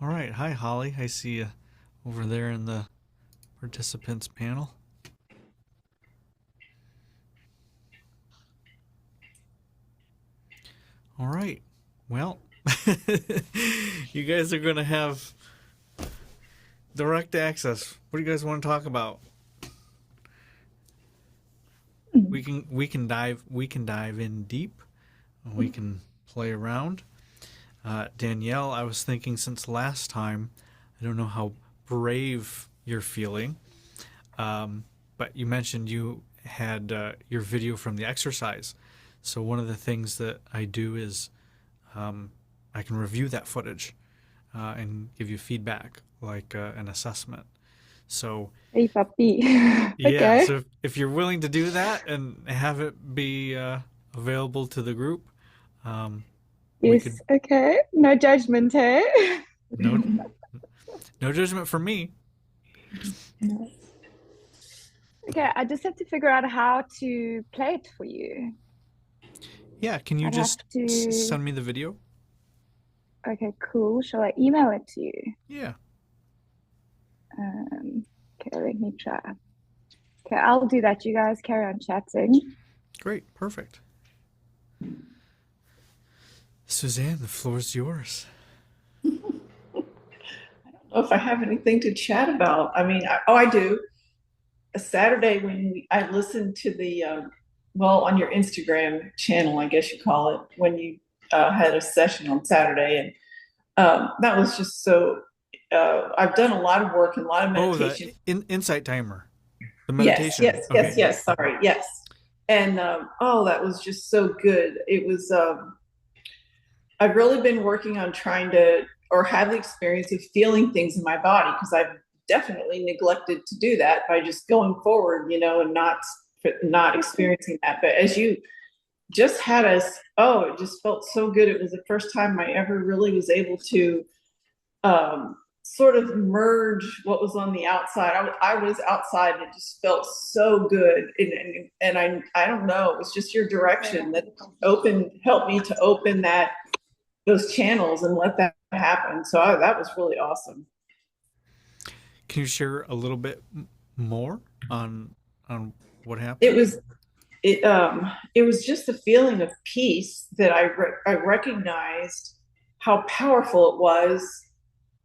All right. Hi, Holly. I see you over there in the participants panel. All right. Well, you guys are going to have direct access. What do you guys want to talk about? We can dive in deep. We can play around. Danielle, I was thinking since last time, I don't know how brave you're feeling, but you mentioned you had your video from the exercise. So one of the things that I do is I can review that footage and give you feedback, like an assessment. So Hey, puppy. yeah, Okay. so if you're willing to do that and have it be available to the group, um, we could. Yes. Okay. No judgment, hey? No, no judgment from me. No. Okay. I just have to figure out how to play it for you. Yeah, can you I'd have just to. send me the video? Okay, cool. Shall I email it to you? Yeah, Um, okay, let me try. Okay, I'll do that. You guys carry on chatting. great, perfect. Suzanne, the floor is yours. Know if I have anything to chat about. I mean, I do. A Saturday when I listened to the, well, on your Instagram channel, I guess you call it, when you had a session on Saturday. And that was just so, I've done a lot of work and a lot of Oh, the meditation. insight timer, the Yes, meditation. yes, yes, Okay. yes. Sorry, yes. And oh, that was just so good. It was, I've really been working on trying to, or have the experience of feeling things in my body, because I've definitely neglected to do that by just going forward, and not experiencing that. But as you just had us, oh, it just felt so good. It was the first time I ever really was able to sort of merge what was on the outside. I was outside and it just felt so good. And I don't know, it was just your direction that helped me to open those channels and let that happen. So that was really awesome. Can you share a little bit more on what It happened? was it was just a feeling of peace that I recognized how powerful it was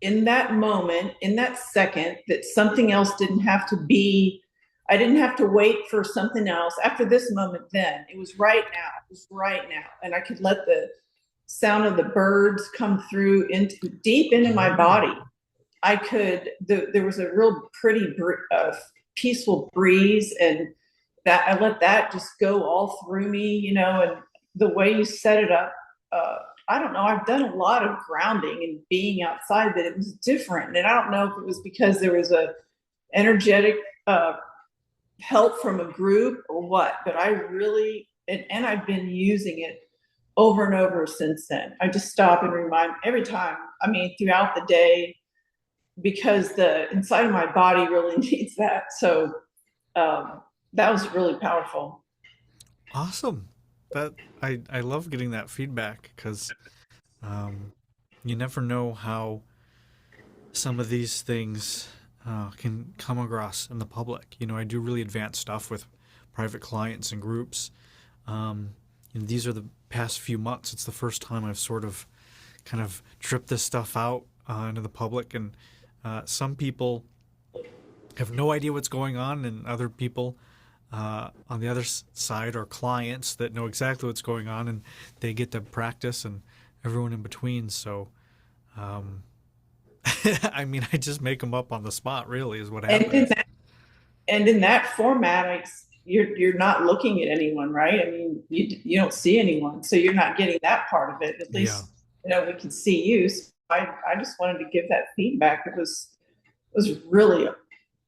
in that moment, in that second, that something else didn't have to be. I didn't have to wait for something else after this moment. Then it was right now. It was right now, and I could let the sound of the birds come through into deep into my body. There was a real pretty, peaceful breeze, and that I let that just go all through me, and the way you set it up, I don't know. I've done a lot of grounding and being outside, but it was different. And I don't know if it was because there was a energetic help from a group or what, but I really, and I've been using it over and over since then. I just stop and remind every time, I mean, throughout the day, because the inside of my body really needs that. So that was really powerful. Awesome. That I love getting that feedback because um, you never know how some of these things can come across in the public. I do really advanced stuff with private clients and groups. And these are the past few months. It's the first time I've sort of kind of tripped this stuff out into the public, and some people have no idea what's going on, and other people on the other side are clients that know exactly what's going on, and they get to practice, and everyone in between. So, um, I mean, I just make them up on the spot. Really, is what And in happens. that, and in that format, you're not looking at anyone, right? I mean, you don't see anyone, so you're not getting that part of it. At Yeah. least we can see you. So I just wanted to give that feedback. It was really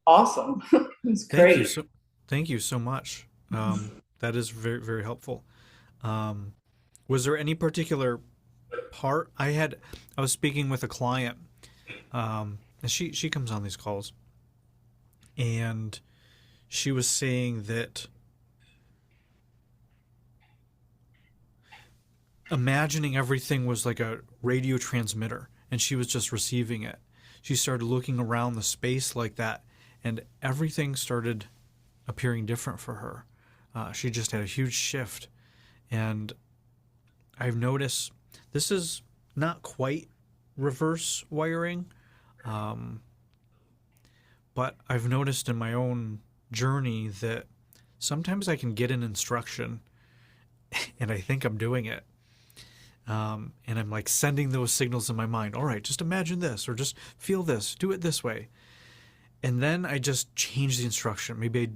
awesome. It was Thank you great. so. Thank you so much. That is very very helpful. Um, was there any particular part I was speaking with a client, and she comes on these calls, and she was saying that imagining everything was like a radio transmitter, and she was just receiving it. She started looking around the space like that, and everything started appearing different for her. She just had a huge shift. And I've noticed this is not quite reverse wiring, but I've noticed in my own journey that sometimes I can get an instruction and I think I'm doing it. And I'm like sending those signals in my mind. All right, just imagine this, or just feel this, do it this way. And then I just change the instruction. Maybe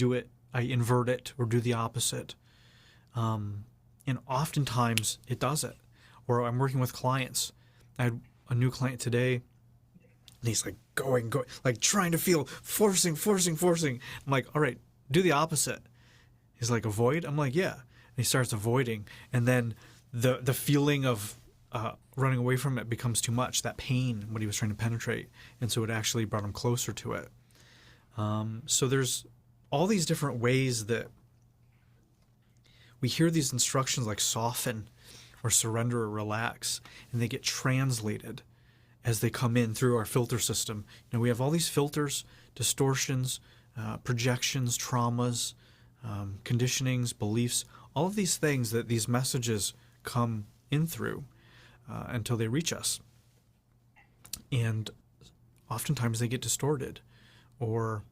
I invert it or do the opposite. And oftentimes it does it. Or I'm working with clients. I had a new client today, and he's like going, like trying to feel, forcing. I'm like, all right, do the opposite. He's like, avoid? I'm like, yeah. And he starts avoiding. And then the feeling of running away from it becomes too much, that pain, what he was trying to penetrate. And so it actually brought him closer to it. So there's all these different ways that we hear these instructions like soften or surrender or relax, and they get translated as they come in through our filter system. You know, we have all these filters, distortions, projections, traumas, conditionings, beliefs, all of these things that these messages come in through until they reach us. And oftentimes they get distorted, or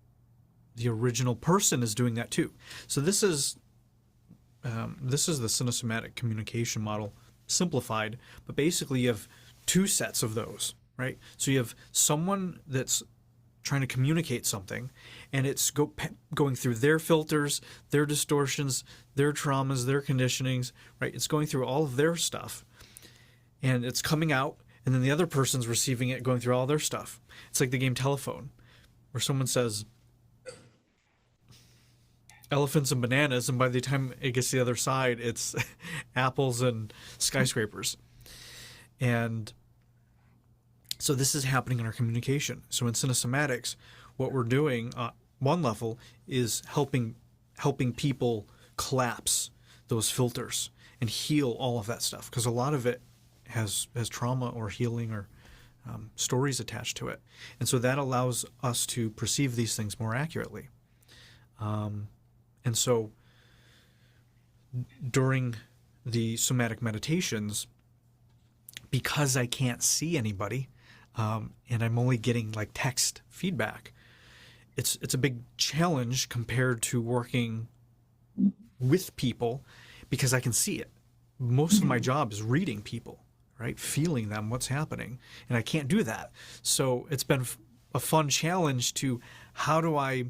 the original person is doing that too. So this is the cynosomatic communication model simplified, but basically you have two sets of those, right? So you have someone that's trying to communicate something, and it's going through their filters, their distortions, their traumas, their conditionings, right? It's going through all of their stuff, and it's coming out, and then the other person's receiving it, going through all their stuff. It's like the game Telephone, where someone says elephants and bananas, and by the time it gets to the other side, it's apples and skyscrapers. And so this is happening in our communication. So in cynosomatics, what we're doing, one level, is helping people collapse those filters and heal all of that stuff, because a lot of it has trauma or healing or stories attached to it. And so that allows us to perceive these things more accurately. And so during the somatic meditations, because I can't see anybody, and I'm only getting like text feedback, it's a big challenge compared to working with people, because I can see it. Most of my job is reading people, right? Feeling them, what's happening. And I can't do that. So it's been a fun challenge to how do I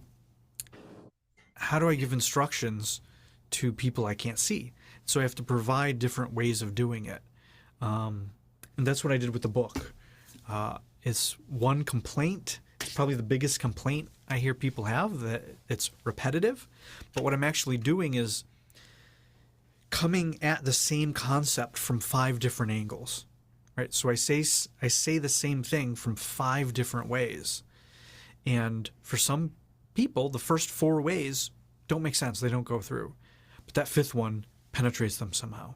give instructions to people I can't see? So I have to provide different ways of doing it. And that's what I did with the book. It's one complaint. It's probably the biggest complaint I hear people have, that it's repetitive. But what I'm actually doing is coming at the same concept from 5 different angles, right? So I say the same thing from 5 different ways. And for some people, the first 4 ways don't make sense. They don't go through. But that 5th one penetrates them somehow.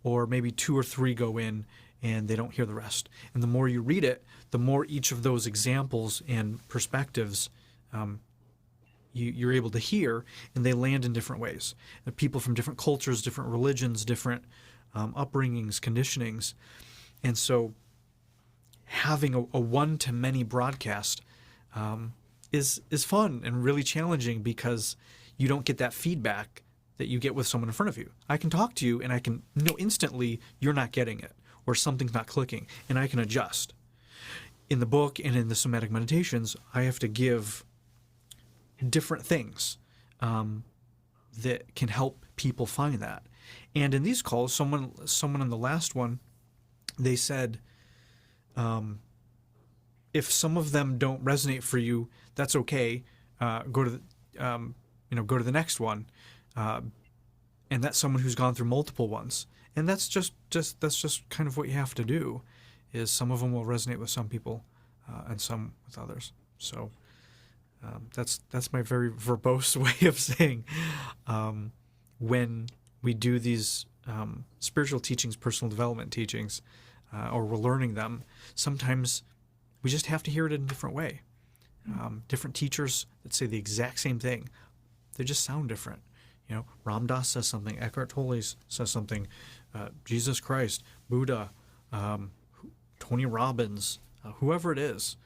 Or maybe 2 or 3 go in and they don't hear the rest. And the more you read it, the more each of those examples and perspectives you're able to hear, and they land in different ways. People from different cultures, different religions, different upbringings, conditionings. And so having a one-to-many broadcast is fun and really challenging, because you don't get that feedback that you get with someone in front of you. I can talk to you and I can know instantly you're not getting it, or something's not clicking, and I can adjust. In the book and in the somatic meditations, I have to give different things that can help people find that. And in these calls, someone in the last one, they said, if some of them don't resonate for you, that's okay. Go to the next one, and that's someone who's gone through multiple ones. And that's just kind of what you have to do. Is some of them will resonate with some people, and some with others. So that's my very verbose way of saying when we do these spiritual teachings, personal development teachings, or we're learning them, sometimes we just have to hear it in a different way. Different teachers that say the exact same thing, they just sound different. You know, Ram Dass says something, Eckhart Tolle says something, Jesus Christ, Buddha, Tony Robbins, whoever it is,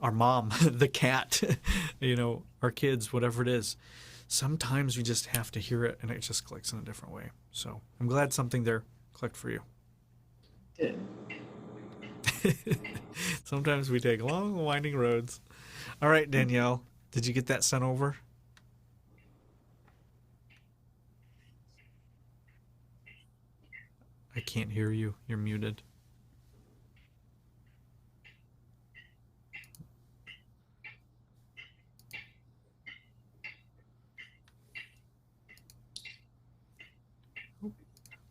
our mom, the cat, you know, our kids, whatever it is. Sometimes we just have to hear it and it just clicks in a different way. So I'm glad something there clicked for you. Did. Sometimes we take long, winding roads. All right, Danielle, did you get that sent over? I can't hear you. You're muted.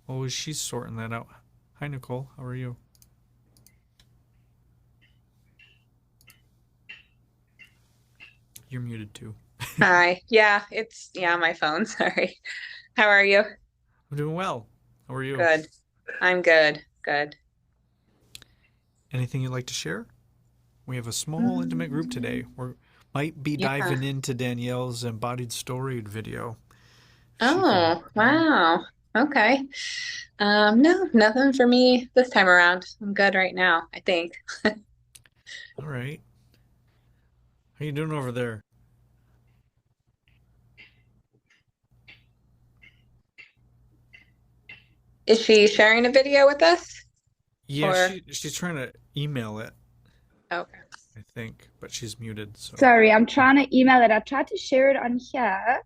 Oh, she's sorting that out. Hi, Nicole. How are you? You're muted too. Hi. Yeah, it's my phone. Sorry. How are you? I'm doing well. How are you? Good. I'm good. Good. Anything you'd like to share? We have a small, intimate group today. We might be diving into Danielle's embodied story video. Oh, wow. Okay. No, nothing for me this time around. I'm good right now, I think. All right. How you doing over there? Is she sharing a video with us? Yeah, Or... she's trying to email it, Okay. I think, but she's muted. So. Sorry, I'm trying to email it. I tried to share it on here,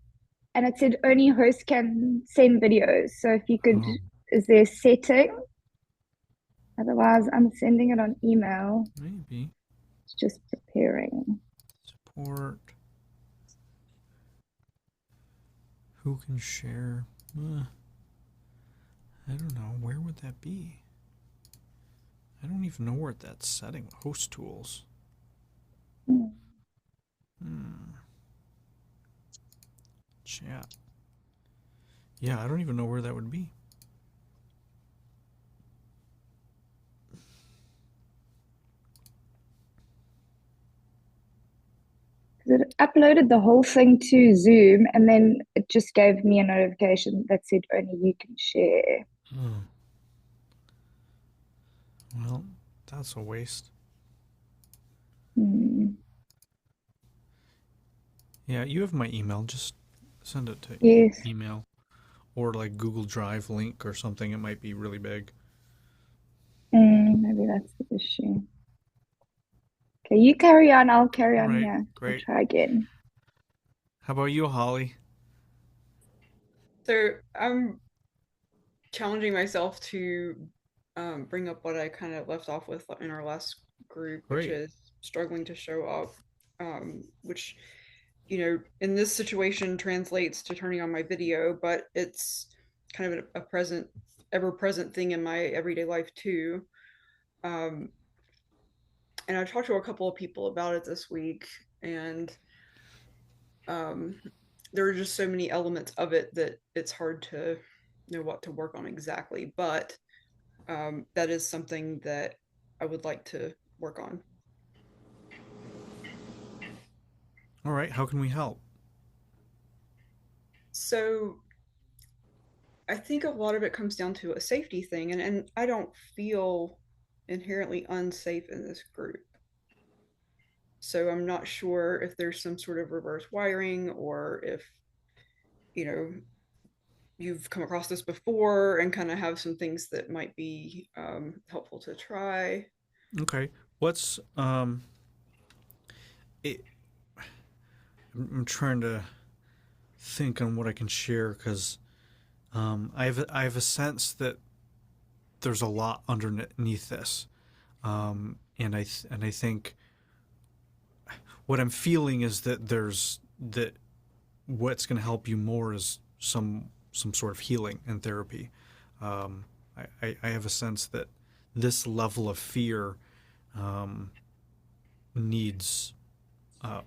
and it said only hosts can send videos. So if you could, is there a setting? Otherwise, I'm sending it on email. Maybe. It's just preparing. Support. Who can share? I don't know. Where would that be? I don't even know where that's setting. Host tools. Chat. Yeah, I don't even know where that would be. It uploaded the whole thing to Zoom, and then it just gave me a notification that said only you can share. Well, that's a waste. Yeah, you have my email. Just send it to email or like Google Drive link or something. It might be really big. Maybe that's the issue. Okay, you carry on. I'll carry on here. Great. I'll try again. How about you, Holly? So I'm challenging myself to bring up what I kind of left off with in our last group, which is struggling to show up, which, you know, in this situation translates to turning on my video, but it's kind of a ever-present thing in my everyday life too. And I talked to a couple of people about it this week, and there are just so many elements of it that it's hard to know what to work on exactly, but that is something that I would like to work on. All right, how can we help? So I think a lot of it comes down to a safety thing, and I don't feel inherently unsafe in this group. So I'm not sure if there's some sort of reverse wiring, or if, you know, you've come across this before and kind of have some things that might be helpful to try. Okay. What's I'm trying to think on what I can share, because I have a sense that there's a lot underneath this, and I think what I'm feeling is that what's going to help you more is some sort of healing and therapy. I have a sense that this level of fear needs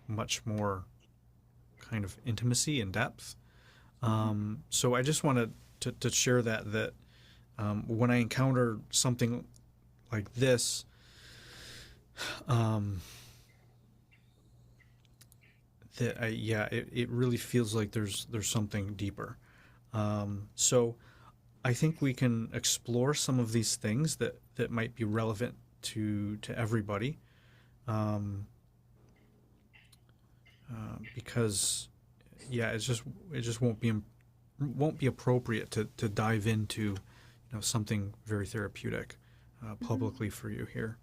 much more kind of intimacy and depth. So I just wanted to share that when I encounter something like this, It really feels like there's something deeper. So I think we can explore some of these things that might be relevant to everybody, because it just won't be appropriate to dive into something very therapeutic publicly for you here.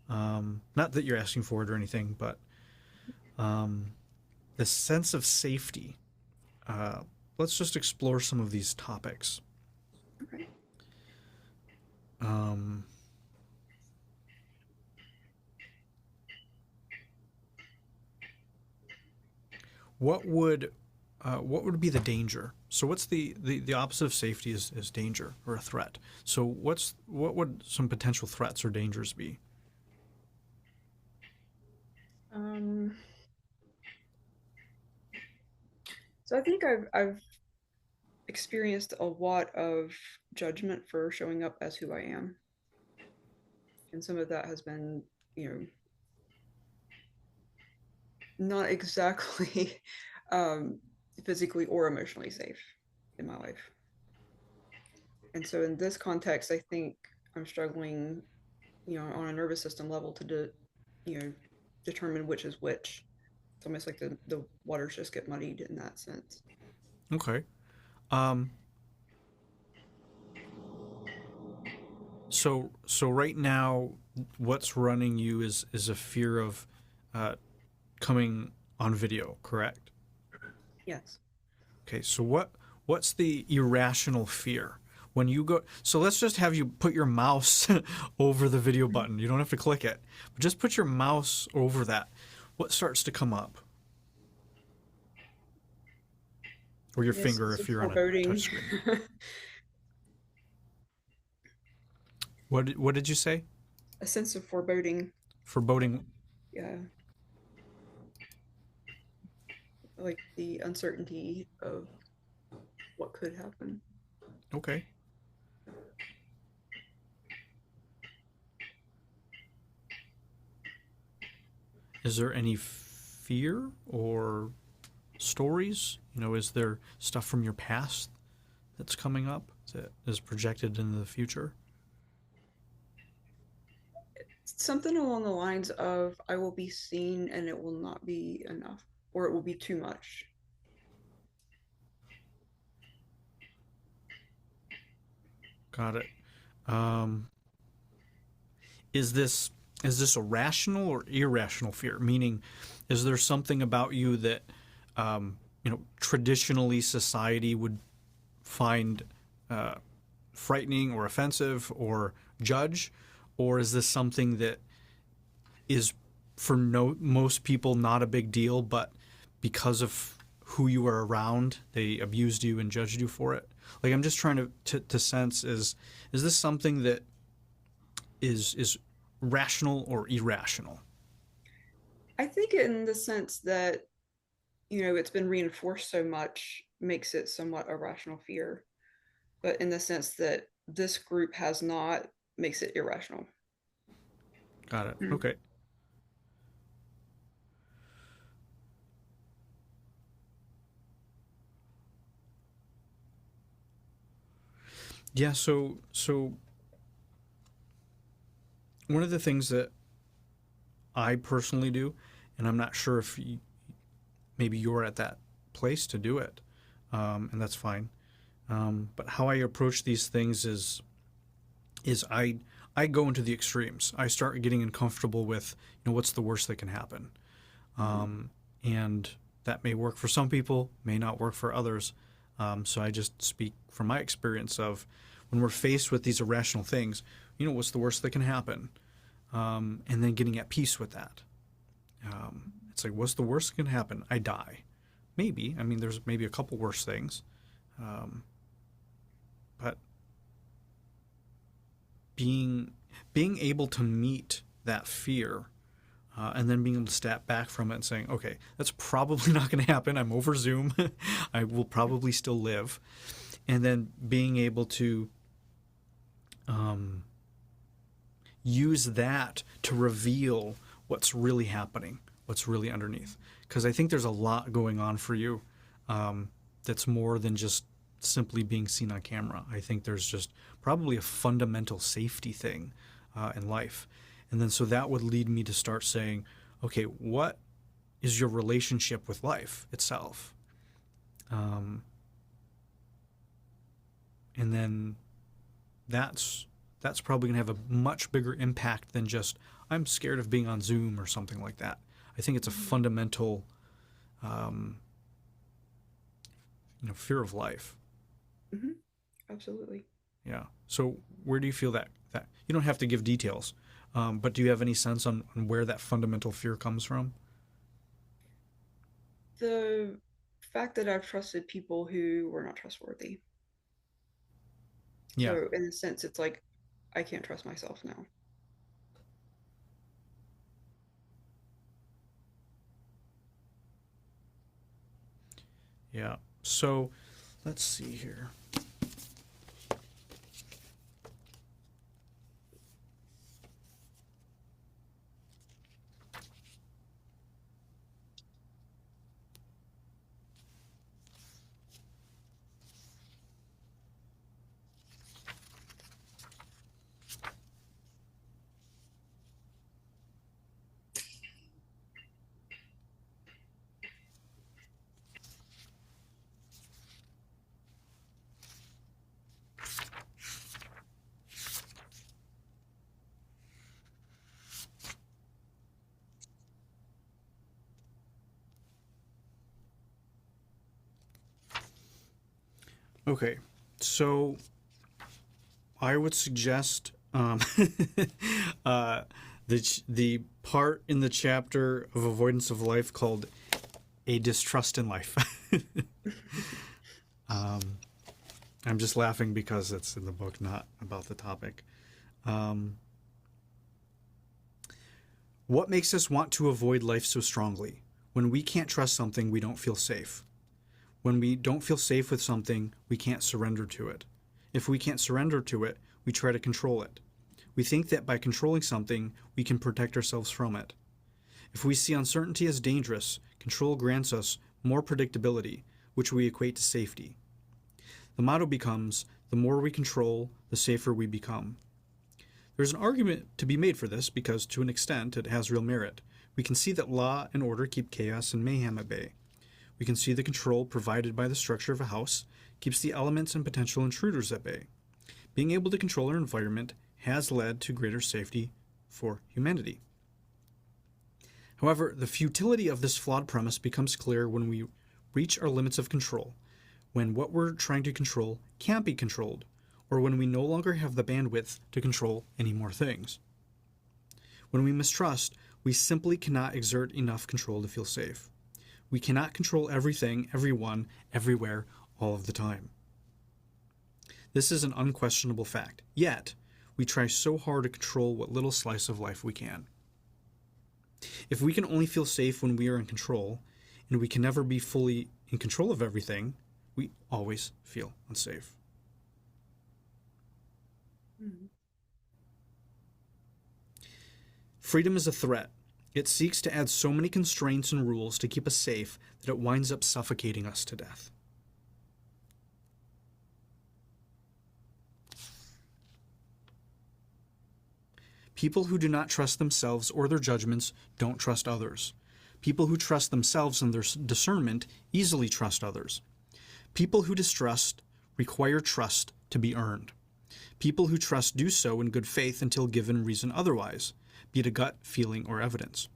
Not that you're asking for it or anything, but the sense of safety. Let's just explore some of these topics. Okay. What would be the danger? So what's the opposite of safety is danger or a threat. So what would some potential threats or dangers be? So I think I've experienced a lot of judgment for showing up as who I am. And some of that has been, not exactly physically or emotionally safe in my life. And so in this context, I think I'm struggling, on a nervous system level to determine which is which. It's almost like the waters just get muddied in that sense. Okay. So right now, what's running you is a fear of coming on video, correct? Yes. Okay. So what's the irrational fear when you go? So let's just have you put your mouse over the video button. You don't have to click it, but just put your mouse over that. What starts to come up? Or your finger if you're on a touch screen. What did you say? A sense of foreboding. Foreboding. Yeah. Like the uncertainty of what could happen. Okay. Is there any fear or stories? Is there stuff from your past that's coming up that is projected into the future? Something along the lines of I will be seen and it will not be enough, or it will be too much. Got it. Is this a rational or irrational fear? Meaning, is there something about you that traditionally society would find frightening or offensive or judge, or is this something that is for most people not a big deal, but because of who you were around, they abused you and judged you for it? Like, I'm just trying to sense, is this something that is rational or irrational? I think in the sense that, it's been reinforced so much makes it somewhat a rational fear. But in the sense that this group has not, makes it irrational. Got it. Okay. Yeah, so one of the things that I personally do, and I'm not sure if maybe you're at that place to do it, and that's fine. But how I approach these things is I go into the extremes. I start getting uncomfortable with what's the worst that can happen, and that may work for some people, may not work for others. So I just speak from my experience of when we're faced with these irrational things, what's the worst that can happen, and then getting at peace with that. It's like, what's the worst that can happen? I die. Maybe. I mean, there's maybe a couple worse things, but being able to meet that fear, and then being able to step back from it and saying, okay, that's probably not going to happen. I'm over Zoom. I will probably still live. And then being able to use that to reveal what's really happening, what's really underneath. Because I think there's a lot going on for you that's more than just simply being seen on camera. I think there's just probably a fundamental safety thing in life. And then so that would lead me to start saying, okay, what is your relationship with life itself? And then that's probably going to have a much bigger impact than just, I'm scared of being on Zoom or something like that. I think it's a fundamental fear of life. Mm-hmm. Absolutely. Yeah. So where do you feel that you don't have to give details, but do you have any sense on where that fundamental fear comes from? The fact that I've trusted people who were not trustworthy. Yeah. So in a sense, it's like I can't trust myself now. Yeah. So let's see here. Okay, so I would suggest the part in the chapter of Avoidance of Life called A Distrust in Life. I'm just laughing because it's in the book, not about the topic. What makes us want to avoid life so strongly? When we can't trust something, we don't feel safe. When we don't feel safe with something, we can't surrender to it. If we can't surrender to it, we try to control it. We think that by controlling something, we can protect ourselves from it. If we see uncertainty as dangerous, control grants us more predictability, which we equate to safety. The motto becomes, the more we control, the safer we become. There's an argument to be made for this because, to an extent, it has real merit. We can see that law and order keep chaos and mayhem at bay. We can see the control provided by the structure of a house keeps the elements and potential intruders at bay. Being able to control our environment has led to greater safety for humanity. However, the futility of this flawed premise becomes clear when we reach our limits of control, when what we're trying to control can't be controlled, or when we no longer have the bandwidth to control any more things. When we mistrust, we simply cannot exert enough control to feel safe. We cannot control everything, everyone, everywhere, all of the time. This is an unquestionable fact. Yet, we try so hard to control what little slice of life we can. If we can only feel safe when we are in control, and we can never be fully in control of everything, we always feel unsafe. Mm-hmm. Freedom is a threat. It seeks to add so many constraints and rules to keep us safe that it winds up suffocating us to death. People who do not trust themselves or their judgments don't trust others. People who trust themselves and their discernment easily trust others. People who distrust require trust to be earned. People who trust do so in good faith until given reason otherwise, be it a gut feeling or evidence.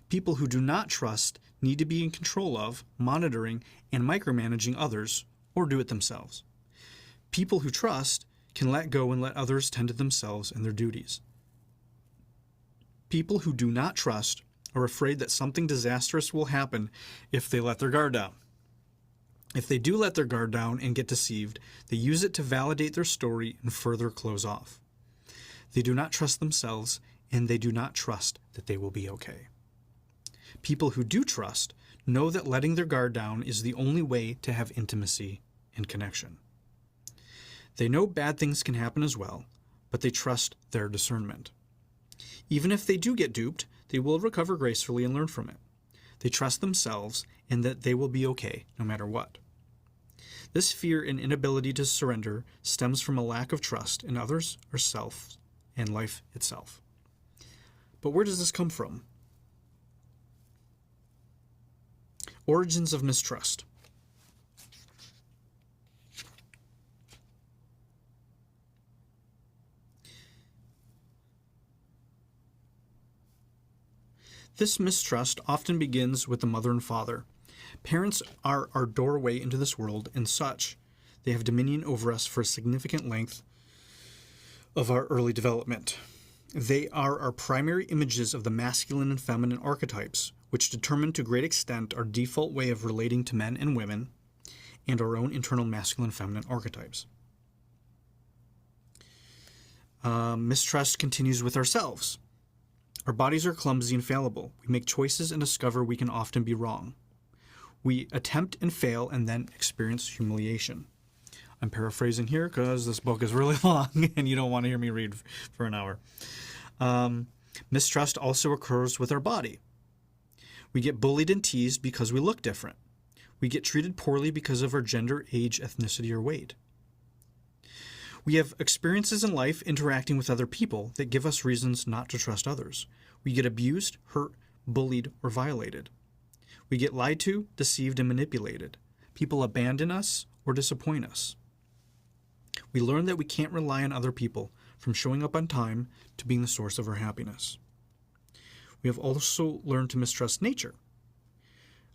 People who do not trust need to be in control of, monitoring, and micromanaging others, or do it themselves. People who trust can let go and let others tend to themselves and their duties. People who do not trust are afraid that something disastrous will happen if they let their guard down. If they do let their guard down and get deceived, they use it to validate their story and further close off. They do not trust themselves, and they do not trust that they will be okay. People who do trust know that letting their guard down is the only way to have intimacy and connection. They know bad things can happen as well, but they trust their discernment. Even if they do get duped, they will recover gracefully and learn from it. They trust themselves and that they will be okay no matter what. This fear and inability to surrender stems from a lack of trust in others, ourselves, and life itself. But where does this come from? Origins of mistrust. This mistrust often begins with the mother and father. Parents are our doorway into this world, and such, they have dominion over us for a significant length of our early development. They are our primary images of the masculine and feminine archetypes, which determine to great extent our default way of relating to men and women, and our own internal masculine and feminine archetypes. Mistrust continues with ourselves. Our bodies are clumsy and fallible. We make choices and discover we can often be wrong. We attempt and fail and then experience humiliation. I'm paraphrasing here because this book is really long and you don't want to hear me read for an hour. Mistrust also occurs with our body. We get bullied and teased because we look different. We get treated poorly because of our gender, age, ethnicity, or weight. We have experiences in life interacting with other people that give us reasons not to trust others. We get abused, hurt, bullied, or violated. We get lied to, deceived, and manipulated. People abandon us or disappoint us. We learn that we can't rely on other people, from showing up on time to being the source of our happiness. We have also learned to mistrust nature.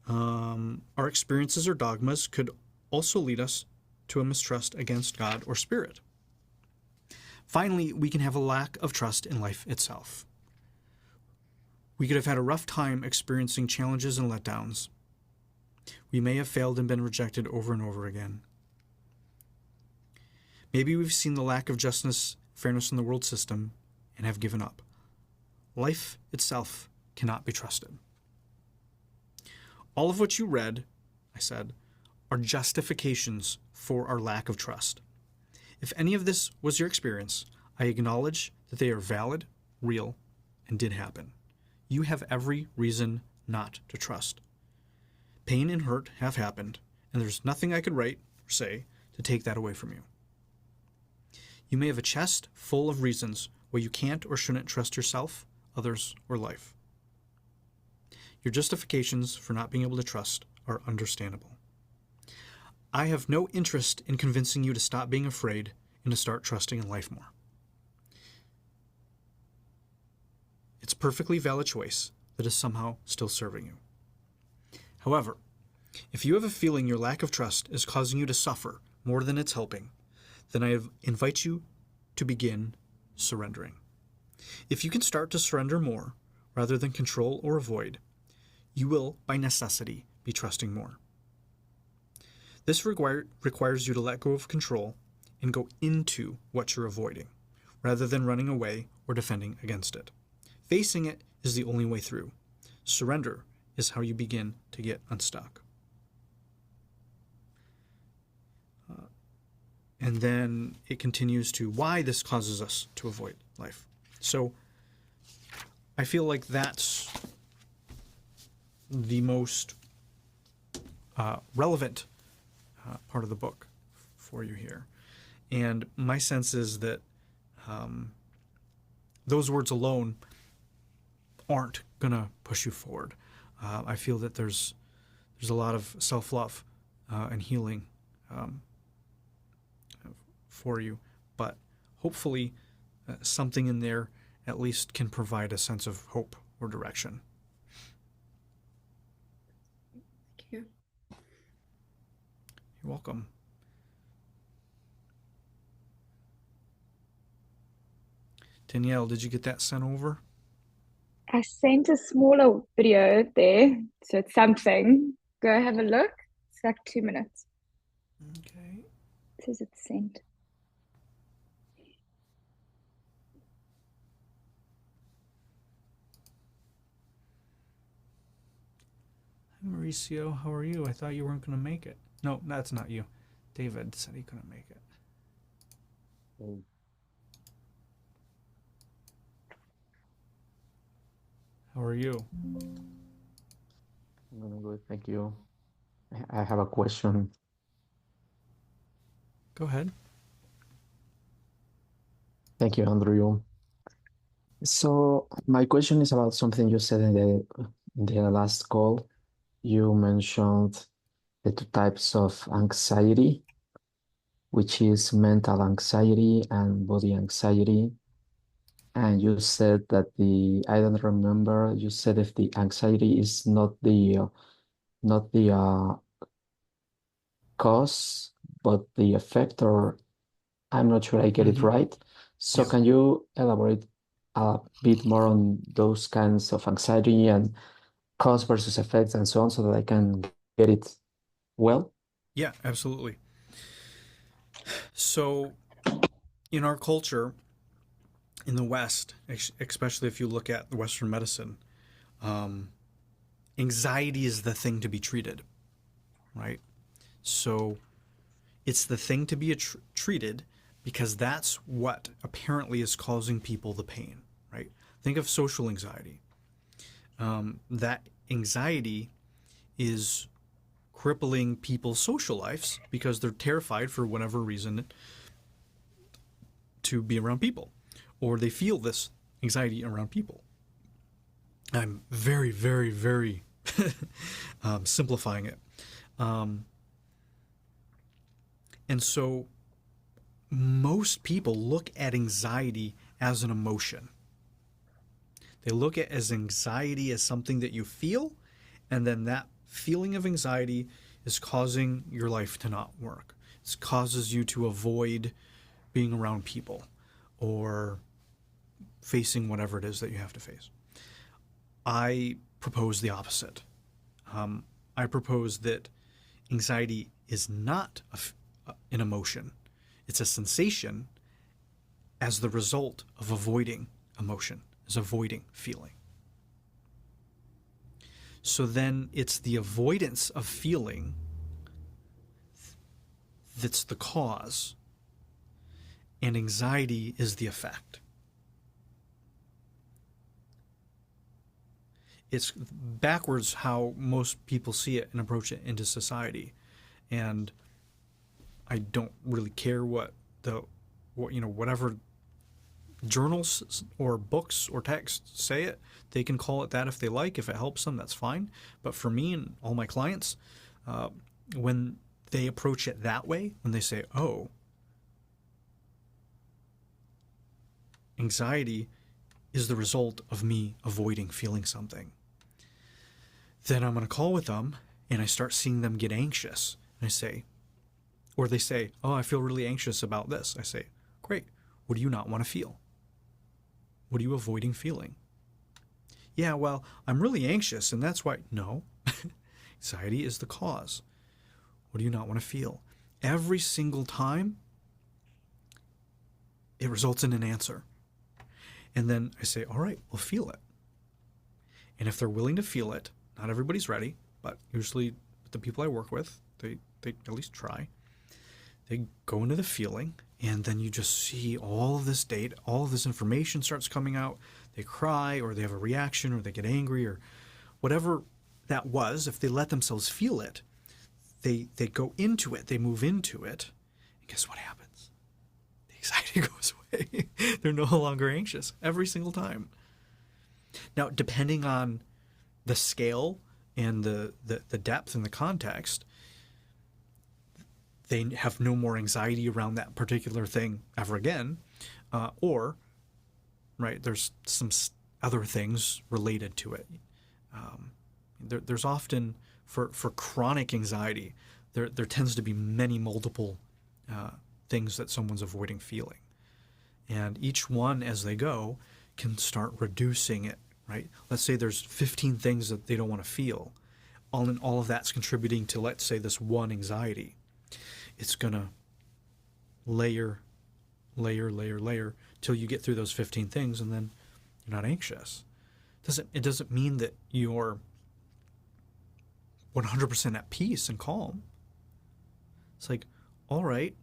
Our experiences or dogmas could also lead us to a mistrust against God or spirit. Finally, we can have a lack of trust in life itself. We could have had a rough time experiencing challenges and letdowns. We may have failed and been rejected over and over again. Maybe we've seen the lack of justice, fairness in the world system, and have given up. Life itself cannot be trusted. All of what you read, I said, are justifications for our lack of trust. If any of this was your experience, I acknowledge that they are valid, real, and did happen. You have every reason not to trust. Pain and hurt have happened, and there's nothing I could write or say to take that away from you. You may have a chest full of reasons why you can't or shouldn't trust yourself, others, or life. Your justifications for not being able to trust are understandable. I have no interest in convincing you to stop being afraid and to start trusting in life more. It's a perfectly valid choice that is somehow still serving you. However, if you have a feeling your lack of trust is causing you to suffer more than it's helping, then I invite you to begin surrendering. If you can start to surrender more rather than control or avoid, you will, by necessity, be trusting more. This requires you to let go of control and go into what you're avoiding, rather than running away or defending against it. Facing it is the only way through. Surrender is how you begin to get unstuck. And then it continues to why this causes us to avoid life. So I feel like that's the most relevant part of the book for you here. And my sense is that those words alone aren't going to push you forward. I feel that there's a lot of self-love and healing for you, but hopefully something in there at least can provide a sense of hope or direction. Thank you. You're welcome. Danielle, did you get that sent over? I sent a smaller video there, so it's something. Go have a look. It's like 2 minutes. Okay. It says it's sent. Hi, Mauricio, how are you? I thought you weren't going to make it. No, that's not you. David said he couldn't make it. How are you? I'm doing good, thank you. I have a question. Go ahead. Thank you, Andrew. So my question is about something you said in the last call. You mentioned the two types of anxiety, which is mental anxiety and body anxiety. And you said that I don't remember, you said if the anxiety is not the cause, but the effect, or I'm not sure I get it Mm-hmm. right. So Yeah. can you elaborate a bit more on those kinds of anxiety and cause versus effects and so on so that I can get it well? Yeah, absolutely. So in our culture, in the West, especially if you look at the Western medicine, um, anxiety is the thing to be treated, right? So it's the thing to be treated because that's what apparently is causing people the pain, right? Think of social anxiety. That anxiety is crippling people's social lives because they're terrified for whatever reason to be around people, or they feel this anxiety around people. I'm very, very, very simplifying it. And so most people look at anxiety as an emotion. They look at as anxiety as something that you feel, and then that feeling of anxiety is causing your life to not work. It causes you to avoid being around people or facing whatever it is that you have to face. I propose the opposite. I propose that anxiety is not an emotion. It's a sensation as the result of avoiding emotion, as avoiding feeling. So then it's the avoidance of feeling that's the cause, and anxiety is the effect. It's backwards how most people see it and approach it into society. And I don't really care whatever journals or books or texts say it. They can call it that if they like. If it helps them, that's fine. But for me and all my clients, when they approach it that way, when they say, oh, anxiety is the result of me avoiding feeling something, then I'm going to call with them and I start seeing them get anxious. And I say, or they say, oh, I feel really anxious about this. I say, great. What do you not want to feel? What are you avoiding feeling? Yeah, well, I'm really anxious and that's why. No, anxiety is the cause. What do you not want to feel? Every single time, it results in an answer. And then I say, all right, we'll feel it. And if they're willing to feel it, not everybody's ready, but usually the people I work with, they at least try. They go into the feeling, and then you just see all of this data, all of this information starts coming out. They cry, or they have a reaction, or they get angry, or whatever that was. If they let themselves feel it, they go into it, they move into it, and guess what happens? The anxiety goes away. They're no longer anxious every single time. Now, depending on the scale and the depth and the context, they have no more anxiety around that particular thing ever again, or right, there's some other things related to it. There's often for chronic anxiety, there tends to be many multiple things that someone's avoiding feeling, and each one as they go can start reducing it. Right? Let's say there's 15 things that they don't want to feel. All of that's contributing to, let's say, this one anxiety. It's going to layer till you get through those 15 things, and then you're not anxious. It doesn't mean that you're 100% at peace and calm. It's like, all right.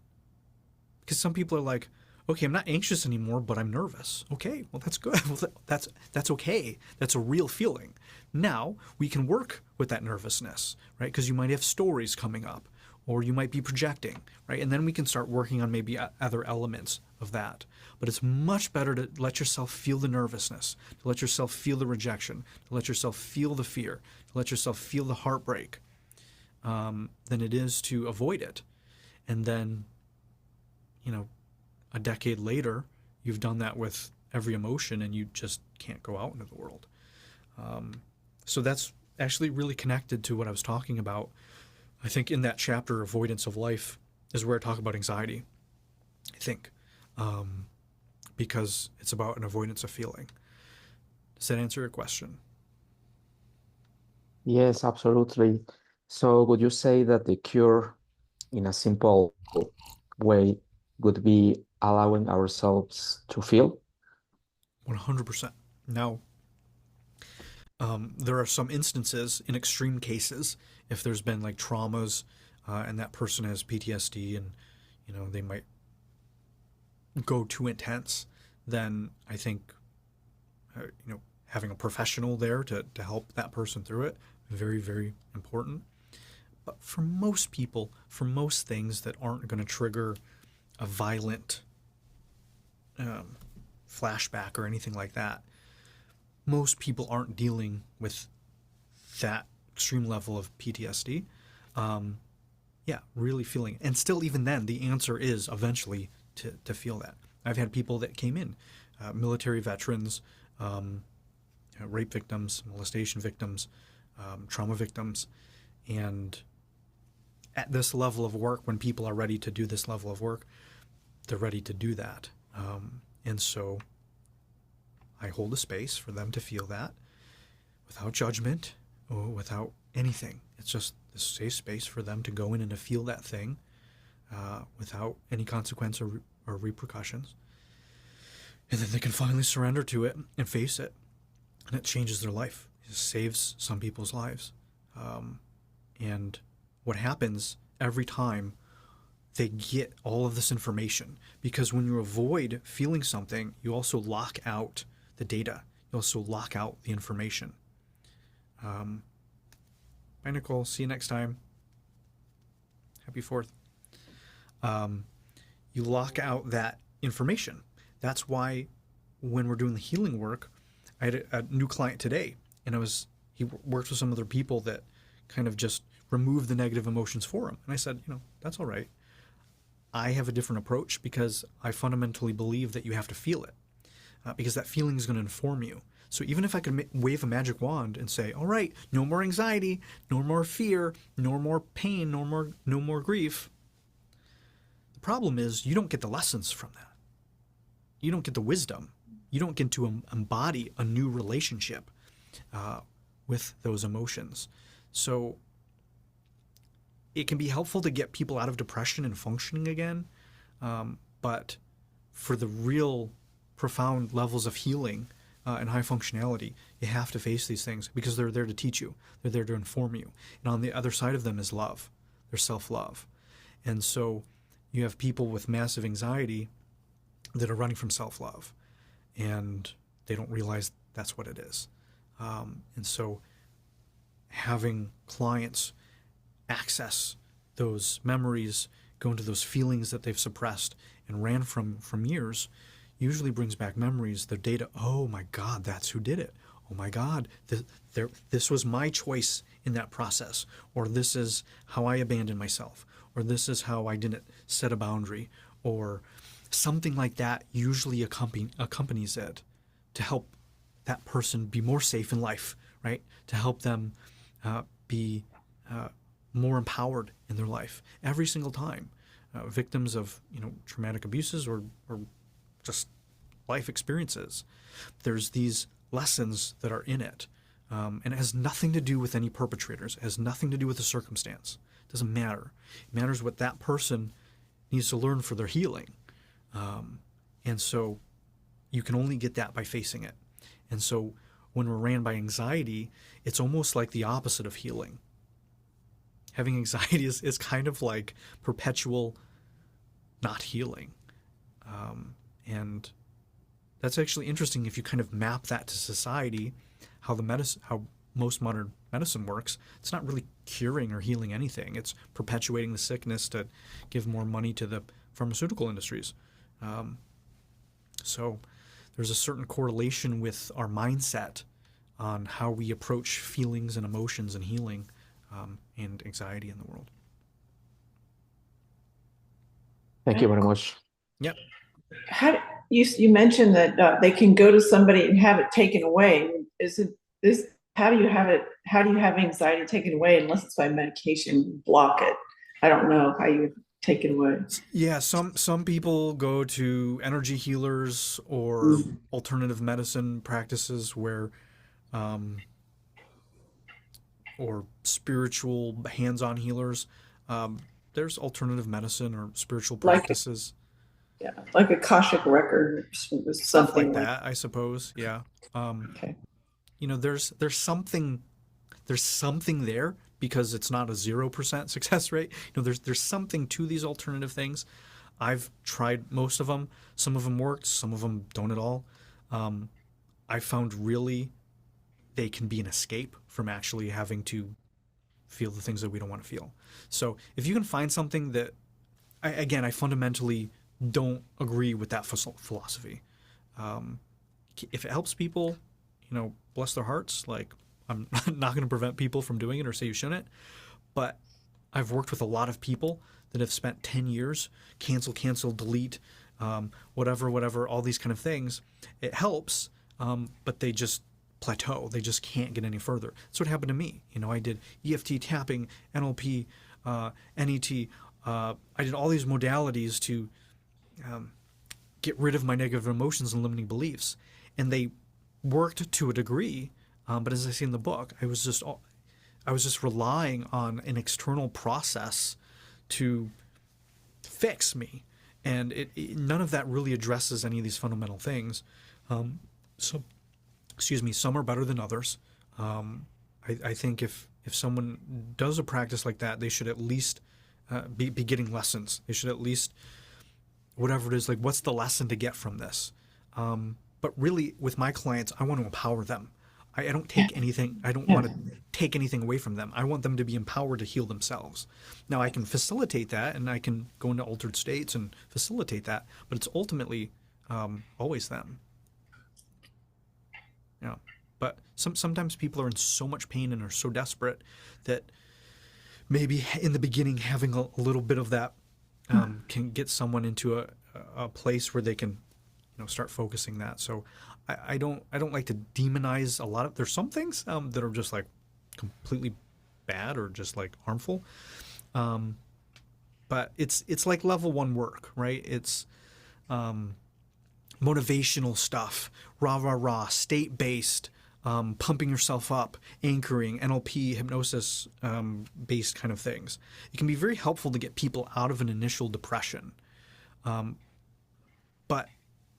Because some people are like, okay, I'm not anxious anymore, but I'm nervous. Okay, well, that's good. Well, that's okay. That's a real feeling. Now we can work with that nervousness, right? Because you might have stories coming up, or you might be projecting, right? And then we can start working on maybe other elements of that. But it's much better to let yourself feel the nervousness, to let yourself feel the rejection, to let yourself feel the fear, to let yourself feel the heartbreak, than it is to avoid it. And then, a decade later, you've done that with every emotion and you just can't go out into the world. So that's actually really connected to what I was talking about. I think in that chapter, Avoidance of Life, is where I talk about anxiety, I think, because it's about an avoidance of feeling. Does that answer your question? Yes, absolutely. So would you say that the cure, in a simple way, would be allowing ourselves to feel? 100%. Now, there are some instances in extreme cases, if there's been like traumas and that person has PTSD and, they might go too intense, then I think, having a professional there to help that person through it, very, very important. But for most people, for most things that aren't going to trigger a violent flashback or anything like that, most people aren't dealing with that extreme level of PTSD. Really feeling it. And still, even then, the answer is eventually to feel that. I've had people that came in, military veterans, rape victims, molestation victims, trauma victims, and at this level of work, when people are ready to do this level of work, they're ready to do that. And so I hold a space for them to feel that without judgment or without anything. It's just this safe space for them to go in and to feel that thing without any consequence or repercussions. And then they can finally surrender to it and face it. And it changes their life. It saves some people's lives. And what happens every time they get all of this information, because when you avoid feeling something, you also lock out the data. You also lock out the information. Bye, Nicole. See you next time. Happy 4th. You lock out that information. That's why when we're doing the healing work, I had a new client today, and he worked with some other people that kind of just removed the negative emotions for him. And I said, that's all right. I have a different approach because I fundamentally believe that you have to feel it, because that feeling is going to inform you. So even if I could wave a magic wand and say, all right, no more anxiety, no more fear, no more pain, no more grief, the problem is you don't get the lessons from that. You don't get the wisdom. You don't get to embody a new relationship with those emotions. So it can be helpful to get people out of depression and functioning again, but for the real profound levels of healing and high functionality, you have to face these things because they're there to teach you. They're there to inform you. And on the other side of them is love. There's self-love. And so you have people with massive anxiety that are running from self-love, and they don't realize that's what it is. And so having clients access those memories, go into those feelings that they've suppressed and ran from years, usually brings back memories, the data. Oh my God, that's who did it. Oh my God, this was my choice in that process, or this is how I abandoned myself, or this is how I didn't set a boundary, or something like that usually accompanies it to help that person be more safe in life, right? To help them be more empowered in their life every single time. Victims of traumatic abuses or just life experiences, there's these lessons that are in it, and it has nothing to do with any perpetrators. It has nothing to do with the circumstance. It doesn't matter. It matters what that person needs to learn for their healing. And so you can only get that by facing it. And so when we're ran by anxiety, it's almost like the opposite of healing. Having anxiety is kind of like perpetual not healing. And that's actually interesting if you kind of map that to society, how most modern medicine works. It's not really curing or healing anything. It's perpetuating the sickness to give more money to the pharmaceutical industries. So there's a certain correlation with our mindset on how we approach feelings and emotions and healing and anxiety in the world. Thank you very much. Yep. You mentioned that they can go to somebody and have it taken away. How do you have anxiety taken away unless it's by medication? Block it. I don't know how you take it away. Yeah, some people go to energy healers or alternative medicine practices where or spiritual hands-on healers. There's alternative medicine or spiritual practices. Like Akashic record or Stuff like that, I suppose. Yeah. Okay. You know, there's something there because it's not a 0% success rate. You know, there's something to these alternative things. I've tried most of them. Some of them worked, some of them don't at all. I found really they can be an escape from actually having to feel the things that we don't want to feel. So if you can find something that, I fundamentally don't agree with that philosophy. If it helps people, you know, bless their hearts. Like, I'm not going to prevent people from doing it or say you shouldn't. But I've worked with a lot of people that have spent 10 years, cancel, delete, whatever, all these kind of things. It helps, but they just plateau. They just can't get any further. That's what happened to me. You know, I did EFT tapping, NLP, NET. I did all these modalities to get rid of my negative emotions and limiting beliefs. And they worked to a degree, but as I say in the book, I was just relying on an external process to fix me, and none of that really addresses any of these fundamental things. So, excuse me, some are better than others. I think if someone does a practice like that, they should at least be getting lessons. They should at least, whatever it is, like, what's the lesson to get from this? But really, with my clients, I want to empower them. I don't take anything. I don't want to take anything away from them. I want them to be empowered to heal themselves. Now, I can facilitate that, and I can go into altered states and facilitate that, but it's ultimately always them. Yeah. But sometimes people are in so much pain and are so desperate that maybe in the beginning having a little bit of that can get someone into a place where they can, you know, start focusing that. So I don't like to demonize a lot of. There's some things that are just like completely bad or just like harmful, but it's like level 1 work, right? It's motivational stuff, rah, state based, pumping yourself up, anchoring, NLP, hypnosis based kind of things. It can be very helpful to get people out of an initial depression, but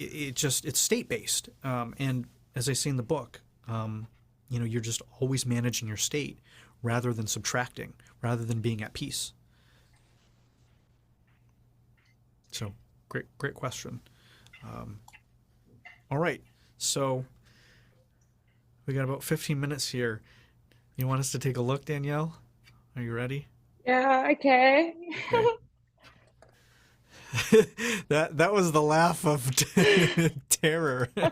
it's state based, and as I say in the book, you know, you're just always managing your state rather than subtracting, rather than being at peace. So great question. All right, so we got about 15 minutes here. You want us to take a look, Danielle? Are you ready? Yeah, okay. That was the laugh of terror. I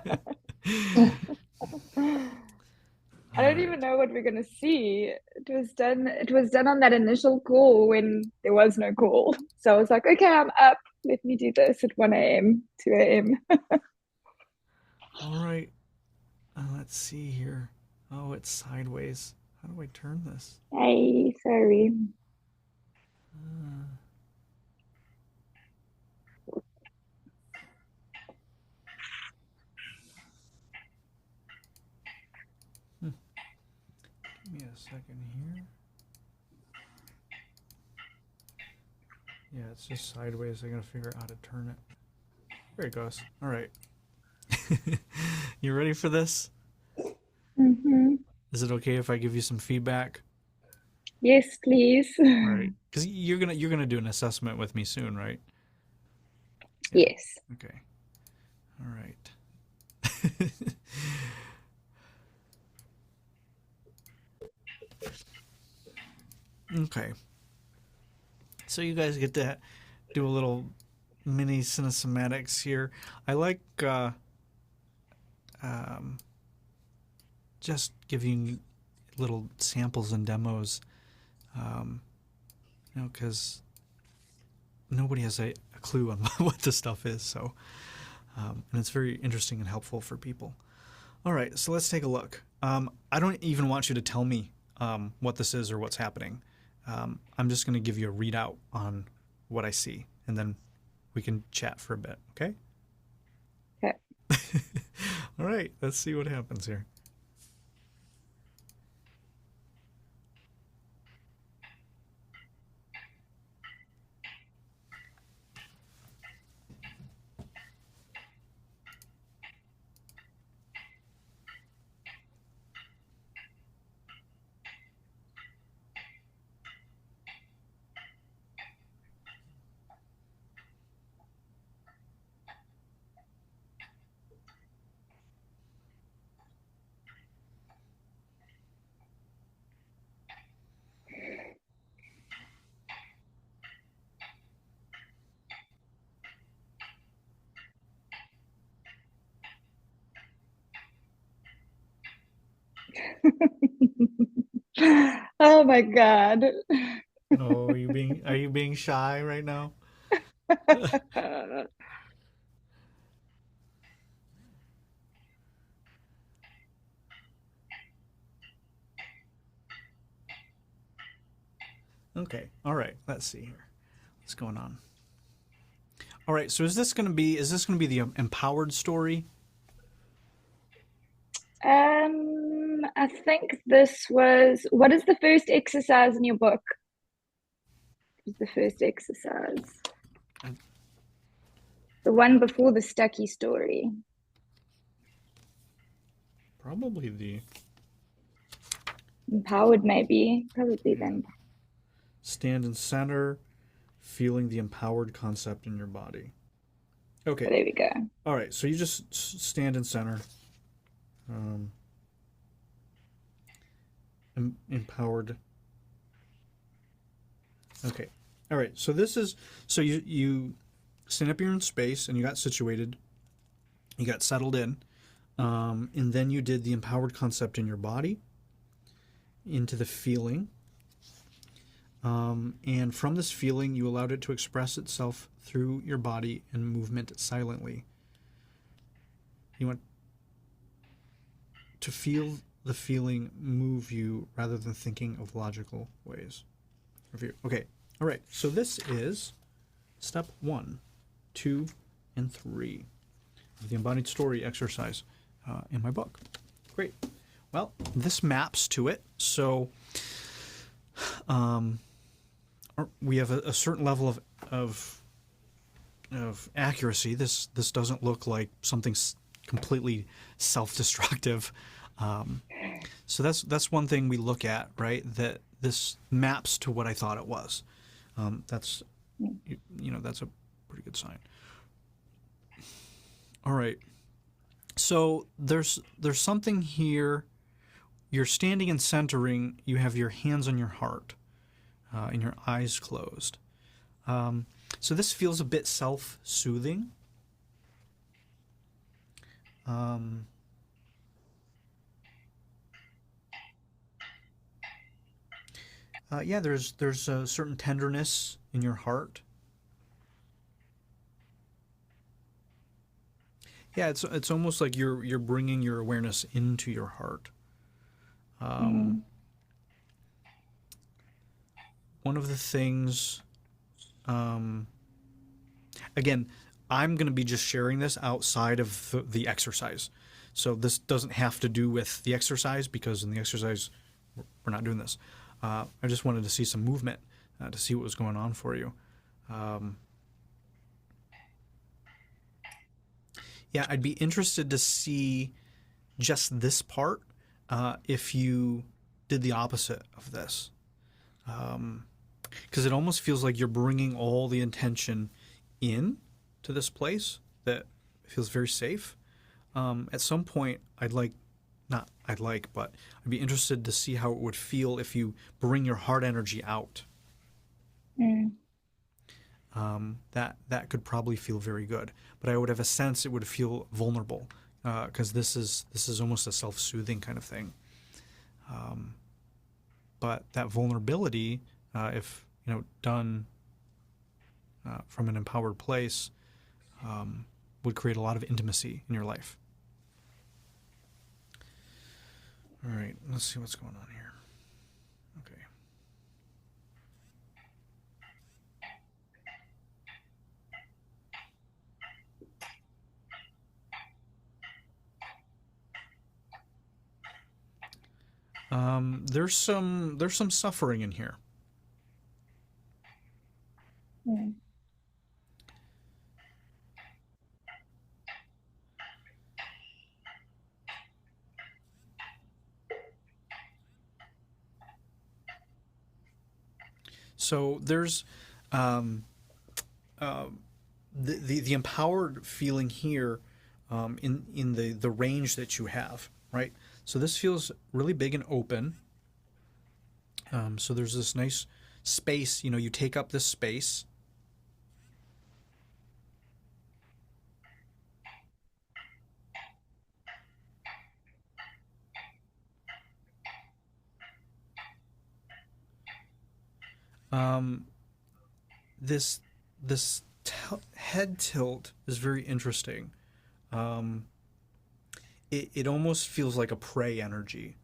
don't even know what we're gonna see. It was done on that initial call when there was no call. So I was like, okay, I'm up. Let me do this at 1 a.m., 2 a.m. All right. Let's see here. Oh, it's sideways. How do I turn this? Hey, sorry. Give me a second here. Yeah, it's just sideways. I gotta figure out how to turn it. There it goes. All right. You ready for this? Mm-hmm. Is it okay if I give you some feedback? Yes, please. All right, because you're gonna do an assessment with me soon, right? Yes. Okay. All right. Okay. So you guys get to do a little mini cinematics here. I like just giving little samples and demos, because nobody has a clue on what this stuff is. So, and it's very interesting and helpful for people. All right, so let's take a look. I don't even want you to tell me what this is or what's happening. I'm just going to give you a readout on what I see, and then we can chat for a bit, okay? Okay. All right, let's see what happens here. Oh my God. Oh, are you being shy right now? Okay. All right. Let's see here. What's going on? All right. So is this going to be the empowered story? I think this was, what is the first exercise in your book? What is the first exercise? The one before the Stucky story. Probably the Empowered, maybe. Probably then. stand in center, feeling the empowered concept in your body. Okay. So there we go. All right. So you just stand in center. Empowered. Okay. All right. So this is, so you stand up here in space and you got situated. You got settled in. And then you did the empowered concept in your body into the feeling. And from this feeling, you allowed it to express itself through your body and movement silently. You want to feel the feeling move you rather than thinking of logical ways. Review. Okay. All right. So this is step 1, 2, and 3 of the embodied story exercise in my book. Great. Well, this maps to it. So we have a certain level of accuracy. This doesn't look like something completely self-destructive. So that's one thing we look at, right? That this maps to what I thought it was. That's that's a pretty good sign. All right. So there's something here. You're standing and centering. You have your hands on your heart, and your eyes closed. So this feels a bit self-soothing. Yeah, there's a certain tenderness in your heart. Yeah, it's almost like you're bringing your awareness into your heart. One of the things, again, I'm going to be just sharing this outside of the exercise. So this doesn't have to do with the exercise, because in the exercise, we're not doing this. I just wanted to see some movement, to see what was going on for you. Yeah, I'd be interested to see just this part, if you did the opposite of this. Because it almost feels like you're bringing all the intention in to this place that It feels very safe. At some point, but I'd be interested to see how it would feel if you bring your heart energy out. Mm. That could probably feel very good, but I would have a sense it would feel vulnerable, because this is almost a self-soothing kind of thing. But that vulnerability, if done from an empowered place, would create a lot of intimacy in your life. All right, let's see what's going on here. Okay. There's some suffering in here. Mm. So there's the empowered feeling here, in the range that you have, right? So this feels really big and open. So there's this nice space. You take up this space. This head tilt is very interesting. It almost feels like a prey energy.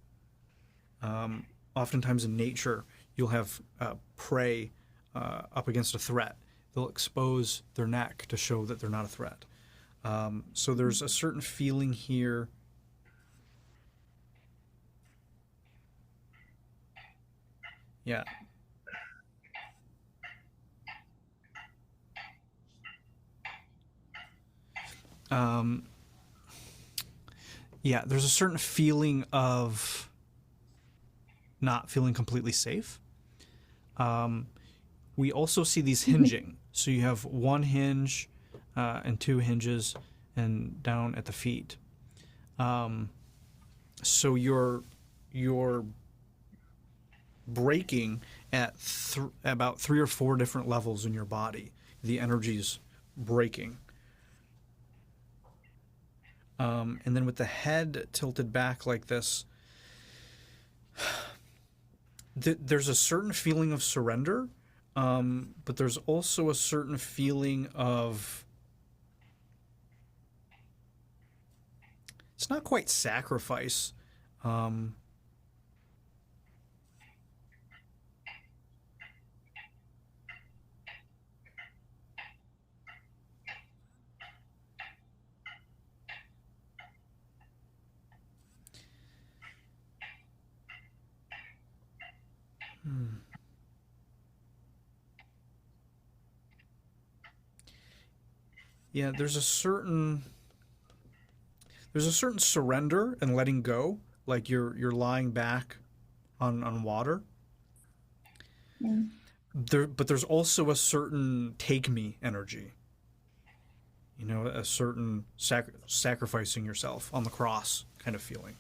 Oftentimes in nature, you'll have prey up against a threat. They'll expose their neck to show that they're not a threat. So there's a certain feeling here. Yeah. Yeah, there's a certain feeling of not feeling completely safe. We also see these hinging. So you have one hinge and two hinges and down at the feet. So you're breaking at about 3 or 4 different levels in your body. The energy's breaking. And then with the head tilted back like this, there's a certain feeling of surrender, but there's also a certain feeling of, it's not quite sacrifice. Yeah, there's a certain surrender and letting go, like you're lying back on water. Mm. But there's also a certain take me energy. A certain sacrificing yourself on the cross kind of feeling.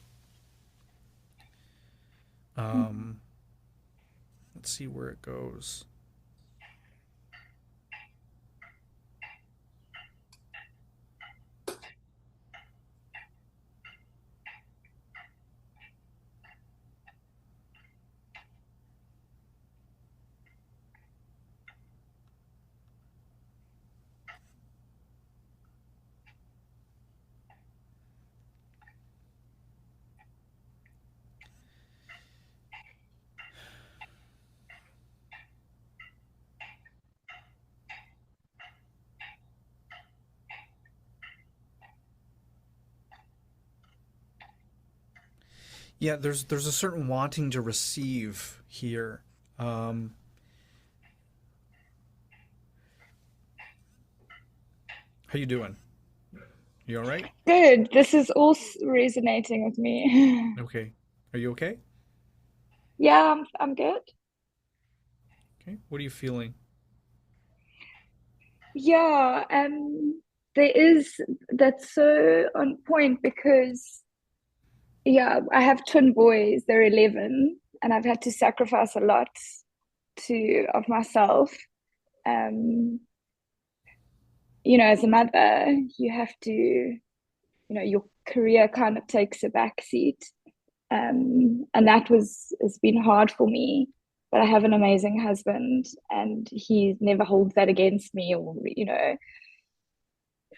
Let's see where it goes. Yeah, there's a certain wanting to receive here. How you doing? You all right? Good. This is all resonating with me. Okay. Are you okay? Yeah, I'm good. Okay. What are you feeling? Yeah, that's so on point because yeah, I have twin boys, they're 11, and I've had to sacrifice a lot of myself. As a mother, you have to, your career kind of takes a back seat. And that has been hard for me. But I have an amazing husband, and he never holds that against me, or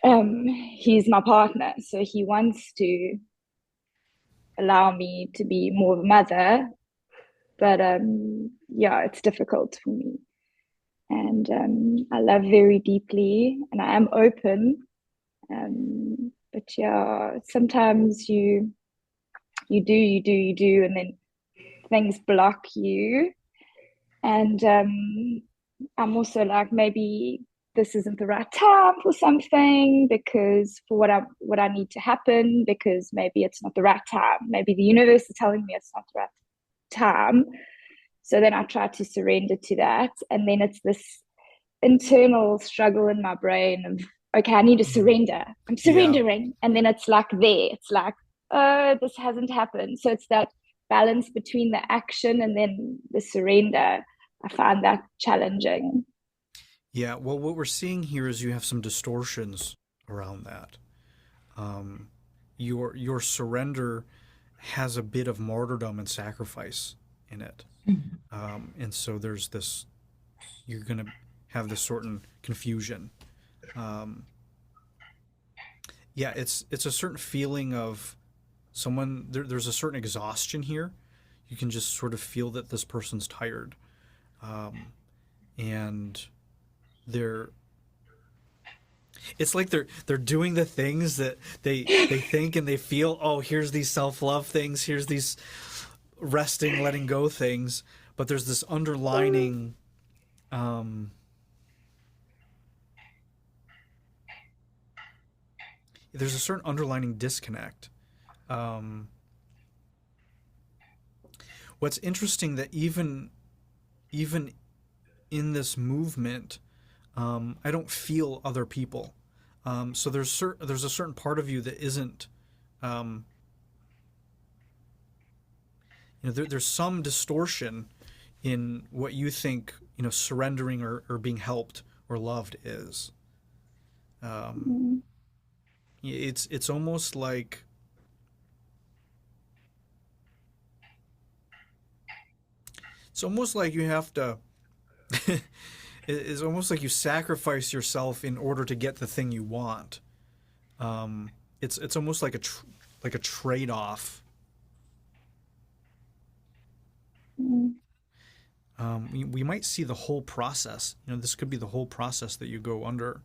he's my partner, so he wants to allow me to be more of a mother. But yeah, it's difficult for me, and I love very deeply, and I am open. But yeah, sometimes you do, and then things block you. And I'm also like, maybe this isn't the right time for something, because for what I need to happen, because maybe it's not the right time. Maybe the universe is telling me it's not the right time. So then I try to surrender to that, and then it's this internal struggle in my brain of, okay, I need to surrender. I'm surrendering. And then it's like it's like, oh, this hasn't happened. So it's that balance between the action and then the surrender. I find that challenging. Yeah, well, what we're seeing here is you have some distortions around that. Your surrender has a bit of martyrdom and sacrifice in it, and so there's this. You're going to have this certain confusion. Yeah, it's a certain feeling of someone. There's a certain exhaustion here. You can just sort of feel that this person's tired, and it's like they're doing the things that they think and they feel, oh, here's these self-love things, here's these resting, letting go things, but there's this underlining there's a certain underlining disconnect. What's interesting that even in this movement, I don't feel other people. So there's a certain part of you that isn't. There's some distortion in what you think surrendering or being helped or loved is. It's almost like you have to. It's almost like you sacrifice yourself in order to get the thing you want. It's almost like a trade off. We might see the whole process. This could be the whole process that you go under,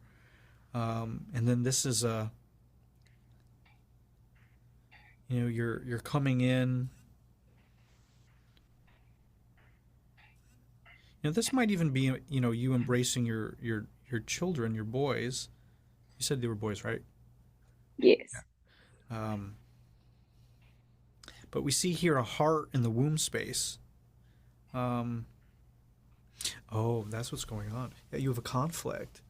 and then this is you're coming in. This might even be you embracing your children, your boys. You said they were boys, right? Yes. Yeah. But we see here a heart in the womb space. Oh, that's what's going on. Yeah, you have a conflict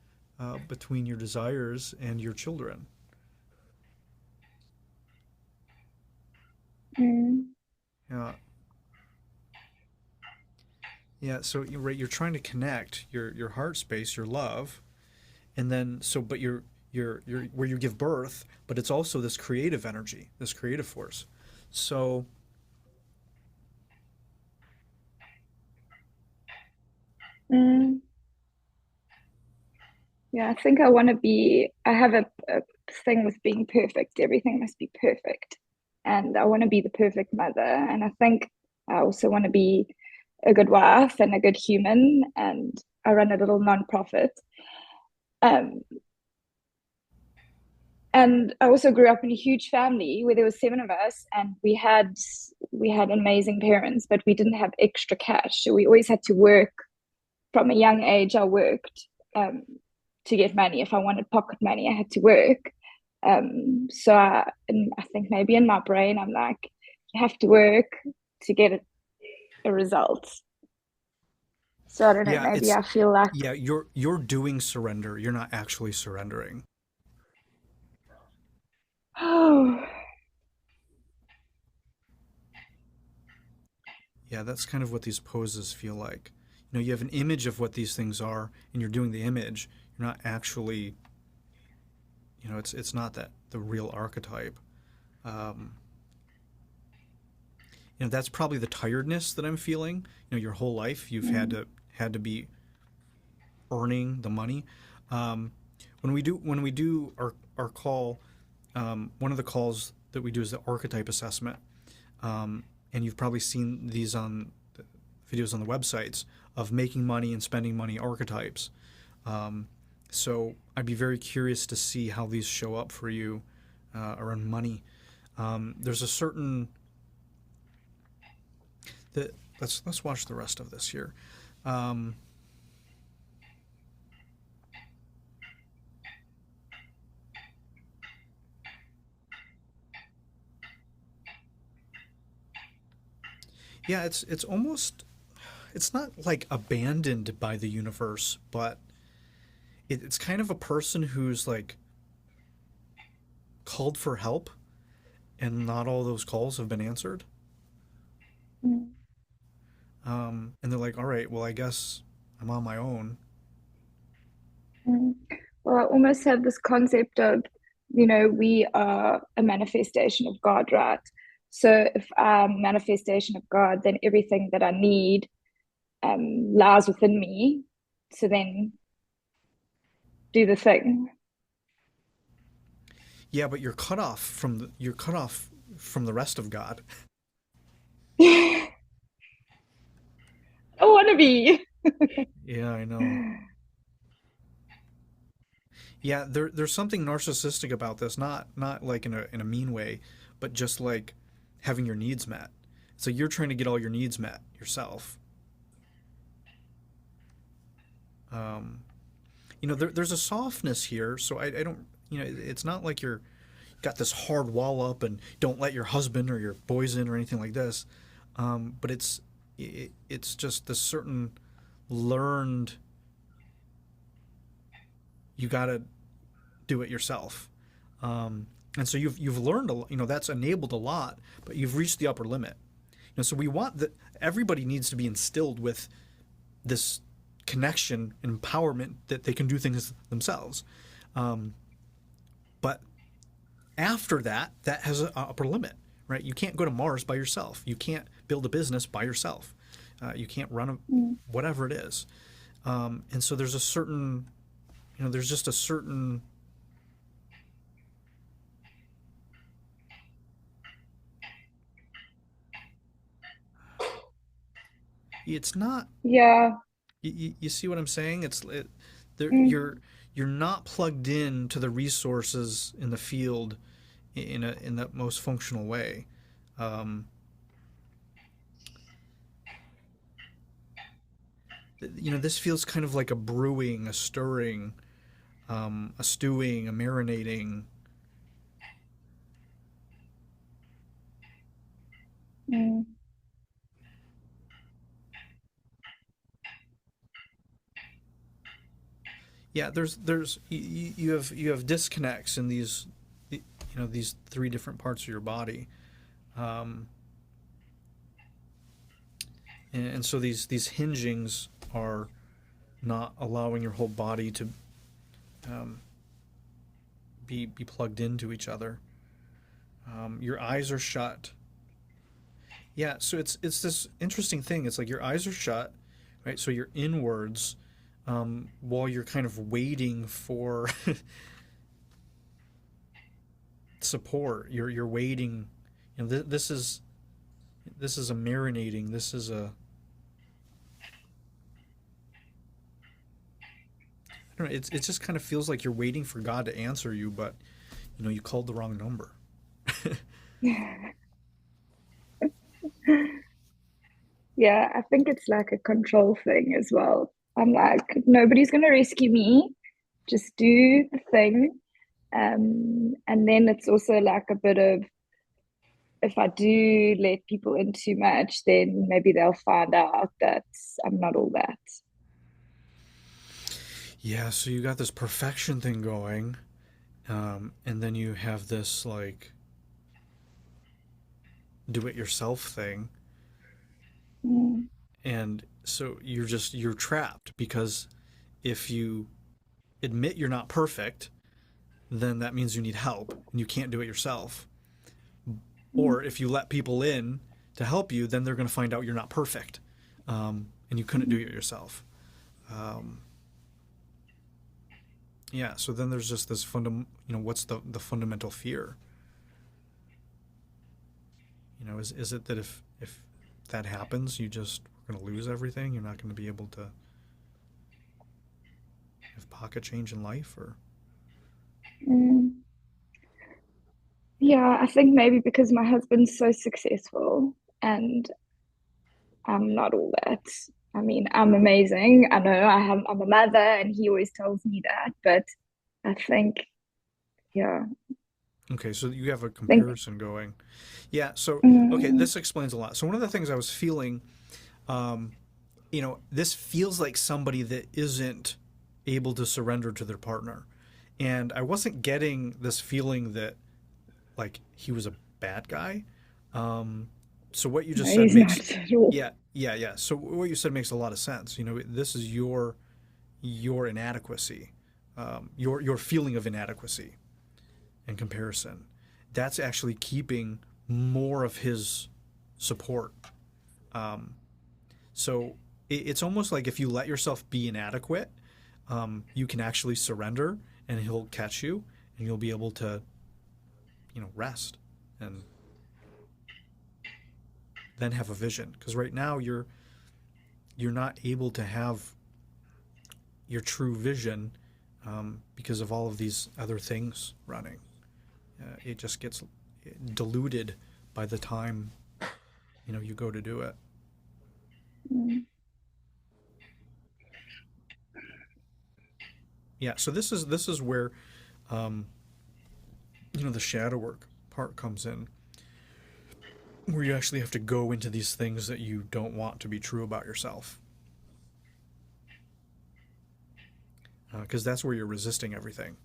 between your desires and your children. Yeah. Yeah, so you're trying to connect your heart space, your love, and then but you're where you give birth, but it's also this creative energy, this creative force. So yeah, I think I have a thing with being perfect. Everything must be perfect. And I want to be the perfect mother. And I think I also want to be a good wife and a good human. And I run a little nonprofit. And I also grew up in a huge family where there were 7 of us, and we had amazing parents, but we didn't have extra cash. So we always had to work. From a young age, I worked to get money. If I wanted pocket money, I had to work. So I think maybe in my brain, I'm like, you have to work to get a result. So I don't know, maybe I feel like... Yeah, you're doing surrender. You're not actually surrendering. Oh, Yeah, that's kind of what these poses feel like. You have an image of what these things are, and you're doing the image. You're not actually, it's not that the real archetype. Um, that's probably the tiredness that I'm feeling. Your whole life you've had to be earning the money. Um, when we do our call, one of the calls that we do is the archetype assessment, and you've probably seen these on videos on the websites of making money and spending money archetypes. Um, so I'd be very curious to see how these show up for you around money. There's a certain that let's watch the rest of this here. Um, yeah, it's almost it's not like abandoned by the universe, but it's kind of a person who's like called for help, and not all those calls have been answered. mm, And they're like, all right, well, I guess I'm on my own. mm. Well, I almost have this concept of, we are a manifestation of God, right? So if I'm a manifestation of God, then everything that I need lies within me. So then do the thing. Yeah, but you're cut off from the rest of God. I want to be. Yeah, I know. Yeah, there's something narcissistic about this, not like in a mean way, but just like having your needs met. So you're trying to get all your needs met yourself. Um, there's a softness here, so I don't, it's not like you're got this hard wall up and don't let your husband or your boys in or anything like this. But it's just this certain learned, you got to do it yourself. And so you've learned that's enabled a lot, but you've reached the upper limit. So we want that everybody needs to be instilled with this connection and empowerment that they can do things themselves. But after that, that has an upper limit, right? You can't go to Mars by yourself. You can't build a business by yourself. You can't run whatever it is. And so there's a certain, there's just a certain it's not Yeah. you see what I'm saying? Mm, You're not plugged in to the resources in the field in that most functional way. Um, this feels kind of like a brewing, a stirring, a stewing, a marinating. mm, Yeah, there's you have disconnects in these three different parts of your body. Um, and so these hingings are not allowing your whole body to um, be plugged into each other. Your eyes are shut. Yeah, so it's this interesting thing. It's like your eyes are shut, right? So you're inwards, while you're kind of waiting for support. You're waiting. This is a marinating. This is a I don't know. It just kind of feels like you're waiting for God to answer you, but you called the wrong number. yeah, I think it's like a control thing as well. I'm like, nobody's gonna rescue me. Just do the thing. And then it's also like a bit of, if I do let people in too much, then maybe they'll find out that I'm not all that. Yeah, so you got this perfection thing going, And then you have this like do-it-yourself thing, Mm. and so you're trapped, because if you admit you're not perfect, then that means you need help and you can't do it yourself. Or if you let people in to help you, then they're going to find out you're not perfect, and you couldn't do it yourself. Yeah, so then there's just this what's the fundamental fear? Is it that if that happens, you just are going to lose everything? You're not going to be able to have pocket change in life, or Mm. Yeah, I think maybe because my husband's so successful and I'm not all that. I mean, I'm amazing. I know I'm a mother, and he always tells me that. But I think, yeah, okay, so you have a I think, comparison going. Yeah, so okay, mm, this explains a lot. So one of the things I was feeling, um, this feels like somebody that isn't able to surrender to their partner. And I wasn't getting this feeling that like he was a bad guy. So what you no, just said he's makes, not at all. yeah. So what you said makes a lot of sense. This is your inadequacy, your feeling of inadequacy and comparison. That's actually keeping more of his support. Um, so it's almost like if you let yourself be inadequate, you can actually surrender, and he'll catch you, and you'll be able to, rest, and then have a vision. Because right now you're not able to have your true vision, because of all of these other things running. It just gets diluted by the time you go to do it. Mm. Yeah. So this is where, um, the shadow work part comes in, where you actually have to go into these things that you don't want to be true about yourself, because that's where you're resisting everything.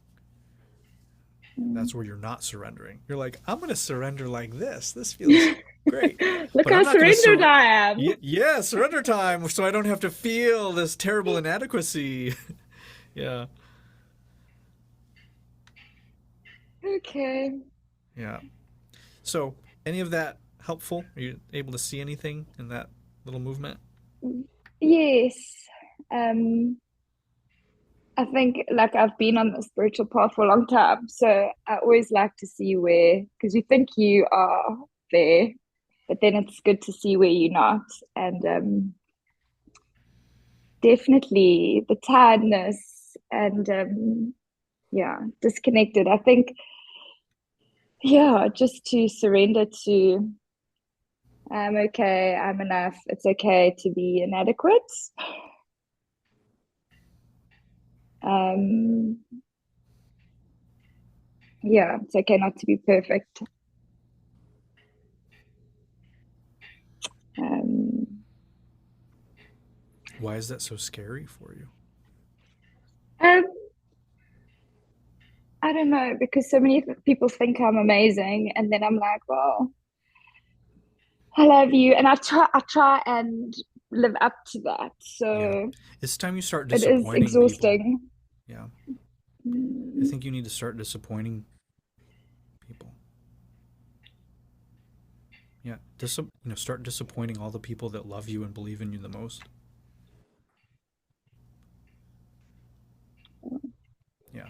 Mm. That's where you're not surrendering. You're like, I'm going to surrender like this. This feels great, Look but I'm how not going to surrendered I am. Yeah, surrender time, so I don't have to feel this terrible inadequacy. Yeah, Okay. yeah. So, any of that helpful? Are you able to see anything in that little movement? Yes. Um, I think like I've been on the spiritual path for a long time, so I always like to see where, because you think you are there, but then it's good to see where you're not. And definitely the tiredness and yeah, disconnected. I think, yeah, just to surrender to I'm okay, I'm enough, it's okay to be inadequate. Um, yeah, it's okay not to be perfect. Um, Why is that so scary for you? um, I don't know, because so many people think I'm amazing, and then I'm like, well, I love you, and I try and live up to that. Yeah, So it's time you start it is disappointing people. exhausting. Yeah, I Mm. think you need to start disappointing people. Yeah, start disappointing all the people that love you and believe in you the most. Yeah,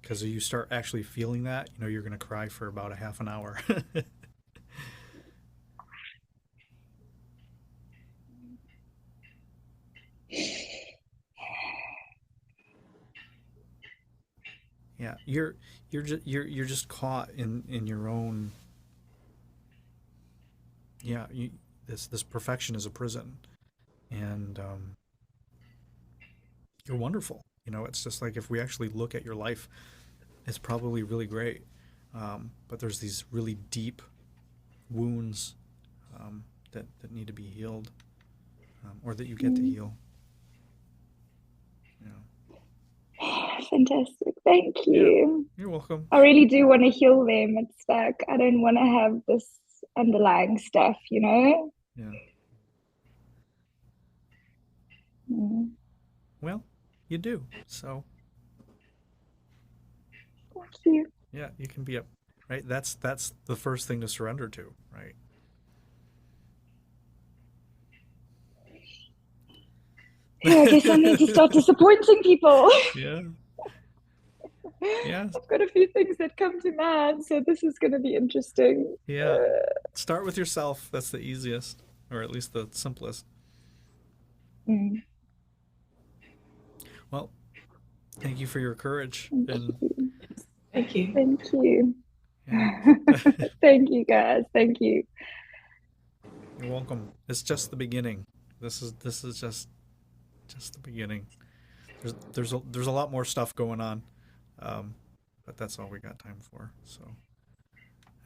because you start actually feeling that, you're going to cry for about a half an hour. Yeah, you're just caught in your own. Yeah, this perfection is a prison, and you're wonderful. It's just like, if we actually look at your life, it's probably really great, but there's these really deep wounds, that need to be healed, or that you get to Mm. heal. fantastic. Thank Yeah. you. You're welcome. I really do want to heal them. It's like I don't want to have this underlying stuff, you know? Yeah. Mm. Well, you do. So Thank you. yeah, you can be up. Right. That's the first thing to surrender to. Right. Yeah, I guess I need to start disappointing people. Yeah. Yeah. I've got a few things that come to mind, so this is going to be interesting. Yeah. Start with yourself. That's the easiest, or at least the simplest. Mm, Well, thank you for your courage. thank And you. Thank you. Thank you. yeah, Thank you, guys. Thank you. you're welcome. It's just the beginning. This is just the beginning. There's a lot more stuff going on, but that's all we got time for. So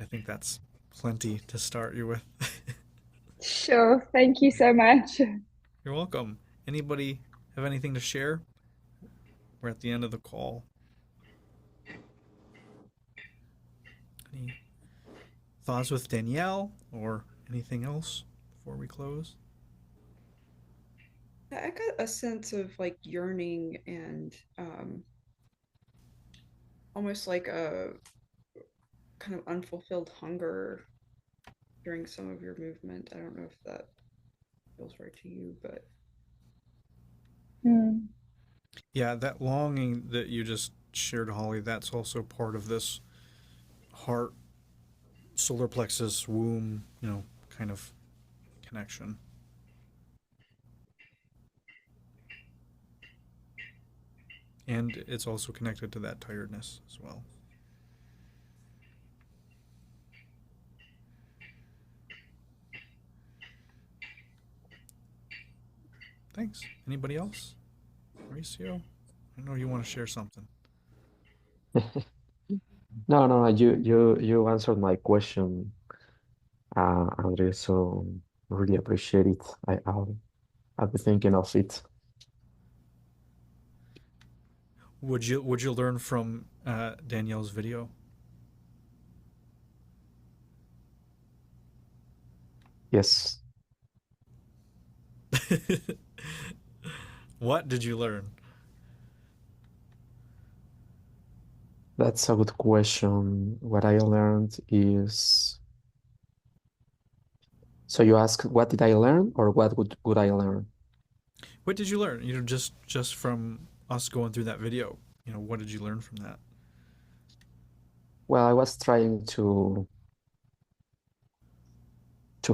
I think that's plenty to start you with. Sure. Thank you so much. You're welcome. Anybody have anything to share? We're at the end of the call. Any thoughts with Danielle or anything else before we close? I got a sense of like yearning and almost like a kind of unfulfilled hunger during some of your movement. I don't know if that feels right to you, but Mm, Yeah, that longing that you just shared, Holly, that's also part of this heart, solar plexus, womb, kind of connection. And it's also connected to that tiredness as well. Thanks. Anybody else? Mauricio? I know you want to share something. No, you answered my question, Andre, so really appreciate it. I'll be thinking of it. Would you learn from Danielle's video? Yes, What did you learn? that's a good question. What I learned is, so you ask what did I learn or what would I learn? What did you learn? Just from us going through that video. What did you learn from that? Well, I was trying to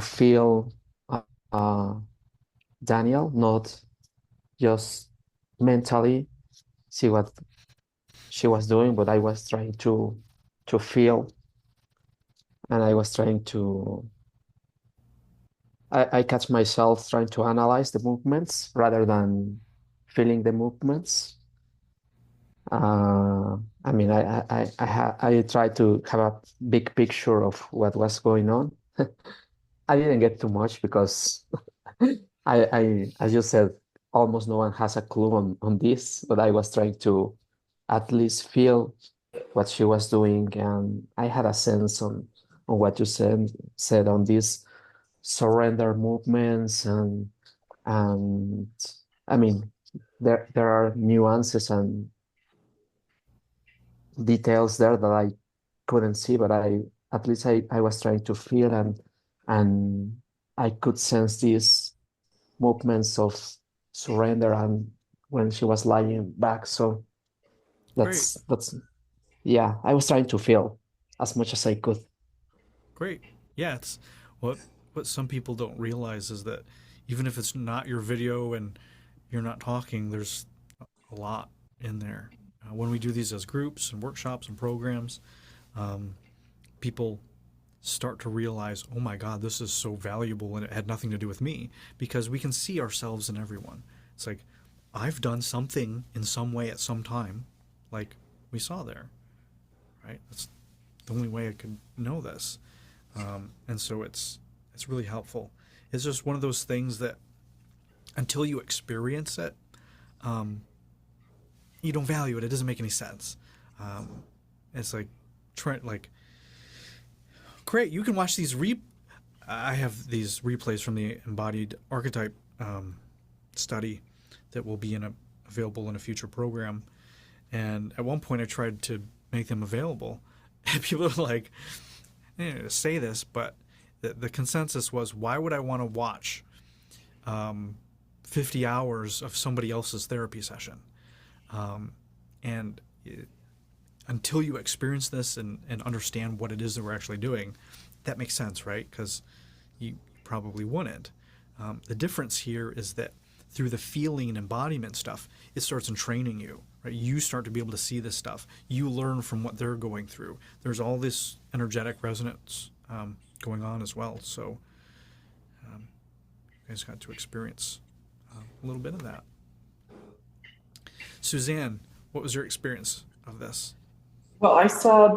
feel uh, Daniel, not just mentally see what she was doing, but I was trying to feel, and I was trying to I catch myself trying to analyze the movements rather than feeling the movements. I mean, I tried to have a big picture of what was going on. I didn't get too much because as you said, almost no one has a clue on this, but I was trying to at least feel what she was doing, and I had a sense on what you said on these surrender movements, and I mean, there are nuances and details there that I couldn't see, but at least I was trying to feel, and I could sense these movements of surrender and when she was lying back. So Great. that's yeah, I was trying to feel as much as I could. Great. Yeah, it's what some people don't realize is that even if it's not your video and you're not talking, there's a lot in there. When we do these as groups and workshops and programs, people start to realize, oh my God, this is so valuable and it had nothing to do with me, because we can see ourselves in everyone. It's like, I've done something in some way at some time, like we saw there, right? That's the only way I could know this. And so it's really helpful. It's just one of those things that until you experience it, you don't value it. It doesn't make any sense. It's like, great, you can watch these I have these replays from the embodied archetype study that will be available in a future program. And at one point I tried to make them available. And people are like, say this, but the consensus was, why would I want to watch 50 hours of somebody else's therapy session? Until you experience this and understand what it is that we're actually doing, that makes sense, right? Because you probably wouldn't. The difference here is that through the feeling and embodiment stuff, it starts entraining you, right? You start to be able to see this stuff. You learn from what they're going through. There's all this energetic resonance going on as well. So you guys got to experience a little bit of that. Suzanne, what was your experience of this? Well, I saw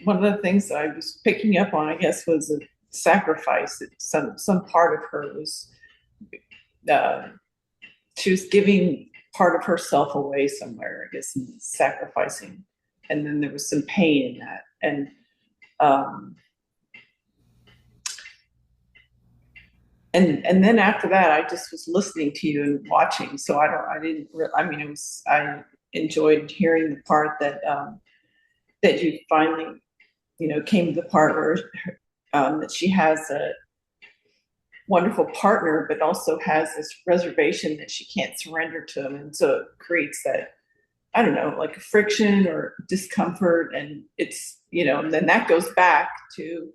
one of the things that I was picking up on, I guess, was a sacrifice. Some part of her was, she was giving part of herself away somewhere, I guess, and sacrificing. And then there was some pain in that. And then after that, I just was listening to you and watching. So I enjoyed hearing the part that you finally, came to the part where that she has a wonderful partner, but also has this reservation that she can't surrender to him. And so it creates that, I don't know, like a friction or discomfort. And it's, and then that goes back to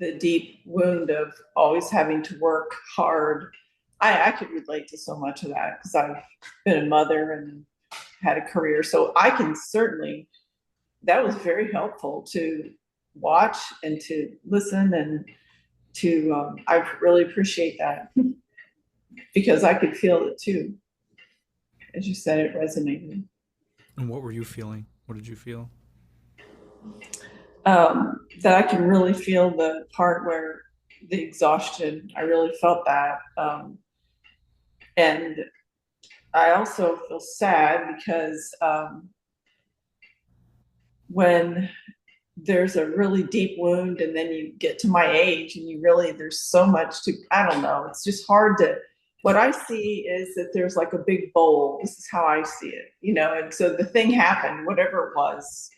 the deep wound of always having to work hard. I could relate to so much of that because I've been a mother and had a career. So I can certainly, that was very helpful to watch and to listen and to, I really appreciate that because I could feel it too. As you said, it resonated. And what were you feeling? What did you feel? That I can really feel the part where the exhaustion, I really felt that. And I also feel sad because when there's a really deep wound and then you get to my age and there's so much I don't know, it's just hard what I see is that there's like a big bowl. This is how I see it, and so the thing happened, whatever it was,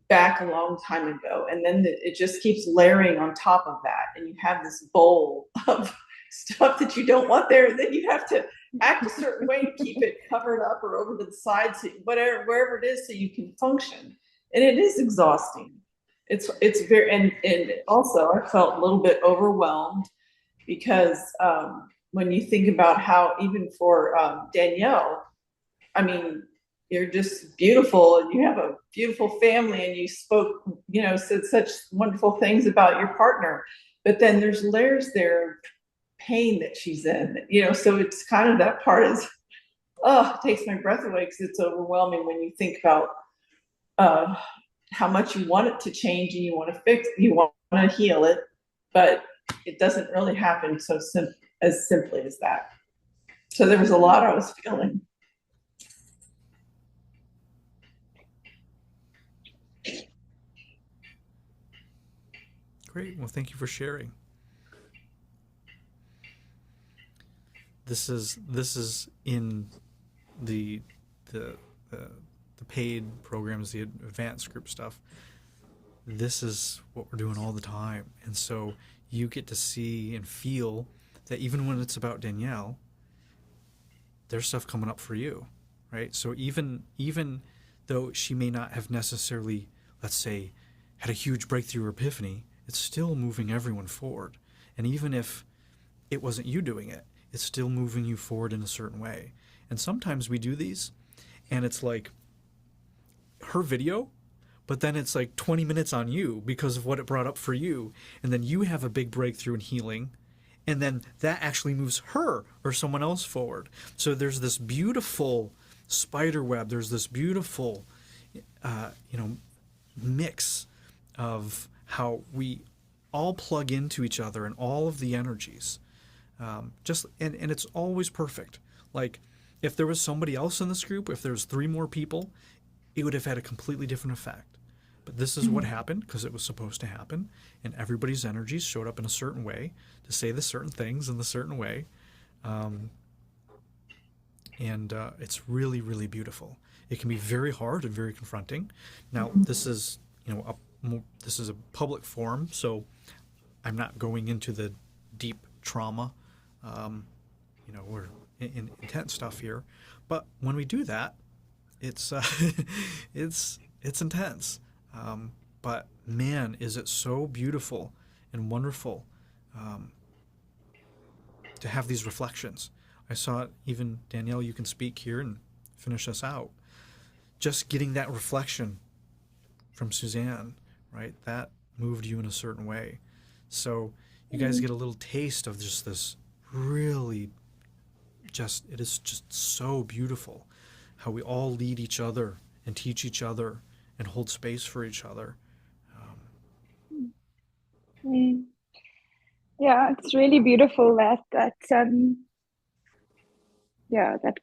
back a long time ago. And then it just keeps layering on top of that. And you have this bowl of stuff that you don't want there. And then you have to act a certain way to keep it covered up or over to the side, so wherever it is, so you can function. And it is exhausting. It's very, and also I felt a little bit overwhelmed because when you think about how, even for Danielle, I mean, you're just beautiful and you have a beautiful family and you spoke, said such wonderful things about your partner, but then there's layers there of pain that she's in, so it's kind of, that part is, it takes my breath away because it's overwhelming when you think about how much you want it to change and you want to fix, you want to heal it, but it doesn't really happen as simply as that. So there was a lot I was feeling. Great. Well, thank you for sharing. This is in the paid programs, the advanced group stuff. This is what we're doing all the time, and so you get to see and feel that even when it's about Danielle, there's stuff coming up for you, right? So even though she may not have necessarily, let's say, had a huge breakthrough or epiphany, it's still moving everyone forward. And even if it wasn't you doing it, it's still moving you forward in a certain way. And sometimes we do these, and it's like her video, but then it's like 20 minutes on you because of what it brought up for you. And then you have a big breakthrough in healing, and then that actually moves her or someone else forward. So there's this beautiful spider web. There's this beautiful, mix of how we all plug into each other and all of the energies. And it's always perfect. Like, if there was somebody else in this group, if there was 3 more people, it would have had a completely different effect. But this is what happened because it was supposed to happen, and everybody's energies showed up in a certain way to say the certain things in the certain way. It's really, really beautiful. It can be very hard and very confronting. Now, this is, this is a public forum, so I'm not going into the deep trauma, we're in intense stuff here. But when we do that, it's it's intense. But man, is it so beautiful and wonderful to have these reflections. I saw it, even Danielle, you can speak here and finish us out. Just getting that reflection from Suzanne, right? That moved you in a certain way. So you guys get a little taste of just this really it is just so beautiful how we all lead each other and teach each other and hold space for each other. Yeah, it's really beautiful that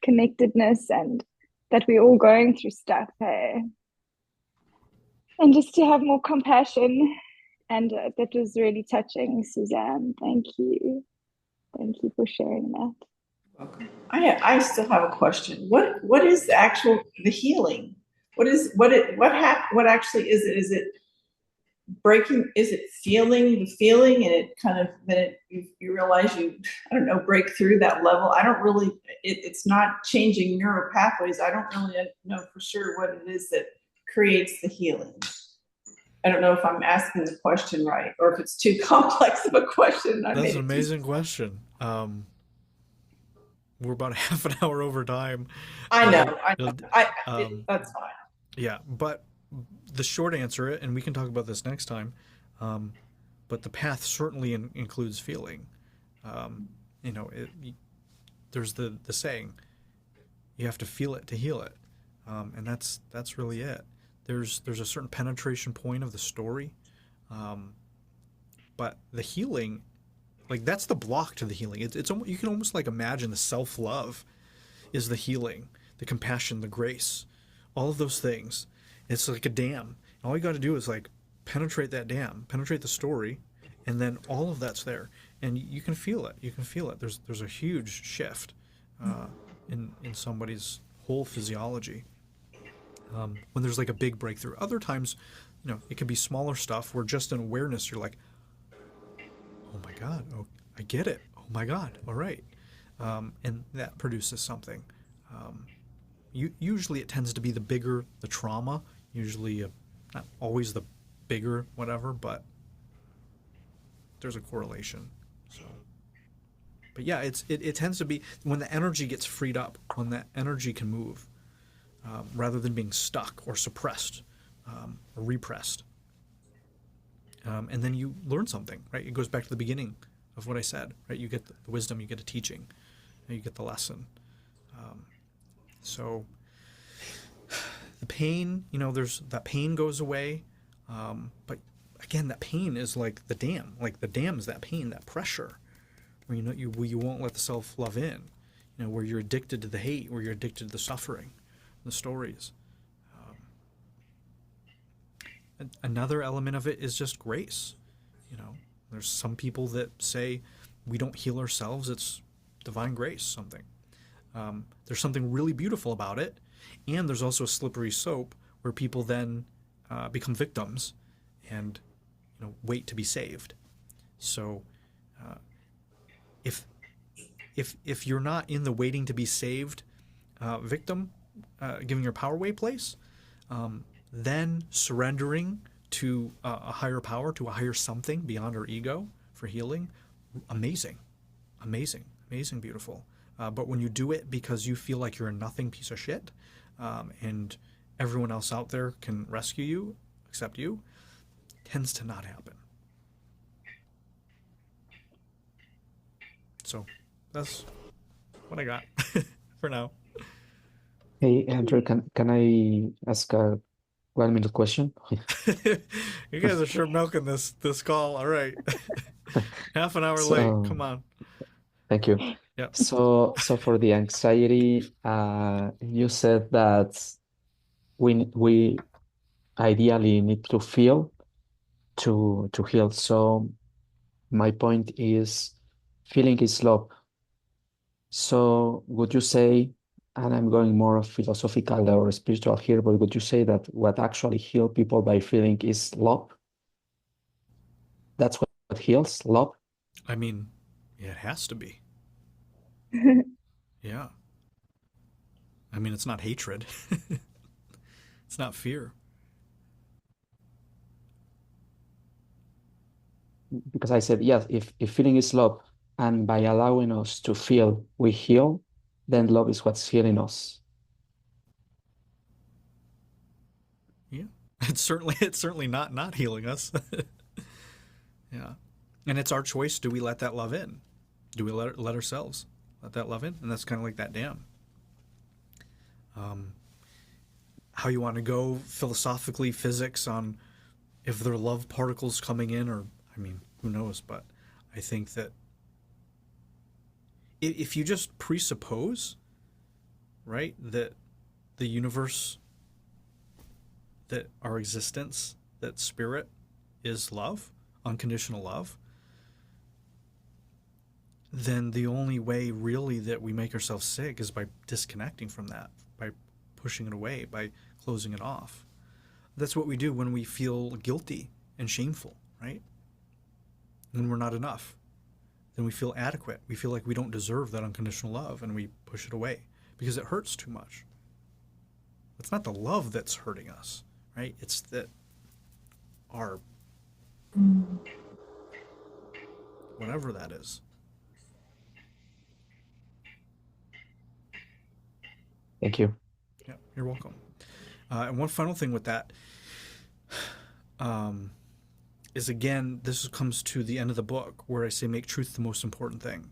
connectedness and that we're all going through stuff, hey? And just to have more compassion. And that was really touching, Suzanne. Thank you. Thank you for sharing that. Welcome. I still have a question. What is the healing? What actually is it? Is it breaking? Is it feeling the feeling, and it kind of you realize break through that level? I don't really. It's not changing neural pathways. I don't really know for sure what it is that creates the healing. I don't know if I'm asking the question right, or if it's too complex of a question. That's an amazing question. We're about half an hour over time. I know. That's fine. Yeah, but the short answer, and we can talk about this next time, but the path certainly includes feeling. There's the saying, you have to feel it to heal it, and that's really it. There's a certain penetration point of the story, but the healing, like that's the block to the healing. It's you can almost like imagine the self-love is the healing, the compassion, the grace, all of those things. It's like a dam. And all you got to do is like penetrate that dam, penetrate the story, and then all of that's there, and you can feel it. You can feel it. There's a huge shift in somebody's whole physiology when there's like a big breakthrough. Other times, it can be smaller stuff where just in awareness you're like, oh my God, oh, I get it. Oh my God, all right. And that produces something. Usually it tends to be the bigger the trauma, usually not always the bigger whatever, but there's a correlation. So, but yeah, it tends to be when the energy gets freed up, when that energy can move, rather than being stuck or suppressed or repressed. And then you learn something, right? It goes back to the beginning of what I said, right? You get the wisdom, you get a teaching, and you get the lesson. So the pain, there's that pain goes away. But again, that pain is like the dam. Like the dam is that pain, that pressure, where you won't let the self-love in. Where you're addicted to the hate, where you're addicted to the suffering, the stories. Another element of it is just grace. There's some people that say we don't heal ourselves, it's divine grace, something. There's something really beautiful about it, and there's also a slippery slope where people then become victims and wait to be saved. So if you're not in the waiting to be saved victim, giving your power away place, then surrendering to a higher power, to a higher something beyond our ego for healing, amazing, beautiful. But when you do it because you feel like you're a nothing piece of shit, and everyone else out there can rescue you, except you, tends to not happen. So that's what I got for now. Hey, Andrew, can I ask a 1-minute question? You guys are sure milking this call. All right. Half an hour late. Come on. Thank you. Yep. So for the anxiety, you said that we ideally need to feel to heal. So my point is, feeling is love. So would you say, and I'm going more philosophical or spiritual here, but would you say that what actually heals people by feeling is love? That's what heals, love? I mean, yeah, it has to be. Yeah. I mean, it's not hatred. It's not fear. Because I said, yes, if feeling is love, and by allowing us to feel, we heal, then love is what's healing us. Yeah. It's certainly not healing us. Yeah. And it's our choice. Do we let that love in? Do we let ourselves let that love in? And that's kind of like that dam. How you want to go philosophically, physics on if there are love particles coming in, or, I mean, who knows? But I think that if you just presuppose, right, that the universe, that our existence, that spirit is love, unconditional love, then the only way really that we make ourselves sick is by disconnecting from that, by pushing it away, by closing it off. That's what we do when we feel guilty and shameful, right? When we're not enough. Then we feel adequate. We feel like we don't deserve that unconditional love, and we push it away because it hurts too much. It's not the love that's hurting us, right? It's that our whatever that is. Thank you. Yeah, you're welcome. And one final thing with that is, again, this comes to the end of the book where I say make truth the most important thing.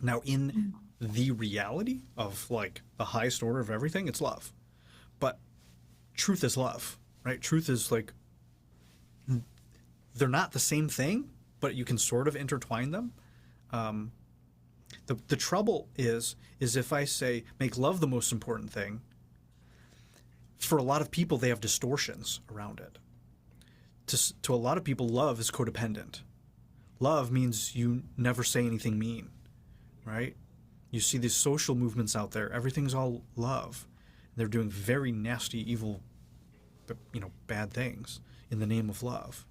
Now, in the reality of like the highest order of everything, it's love. But truth is love, right? Truth is like, they're not the same thing, but you can sort of intertwine them. The trouble is if I say make love the most important thing, for a lot of people, they have distortions around it. To a lot of people, love is codependent. Love means you never say anything mean, right? You see these social movements out there. Everything's all love. They're doing very nasty, evil, bad things in the name of love.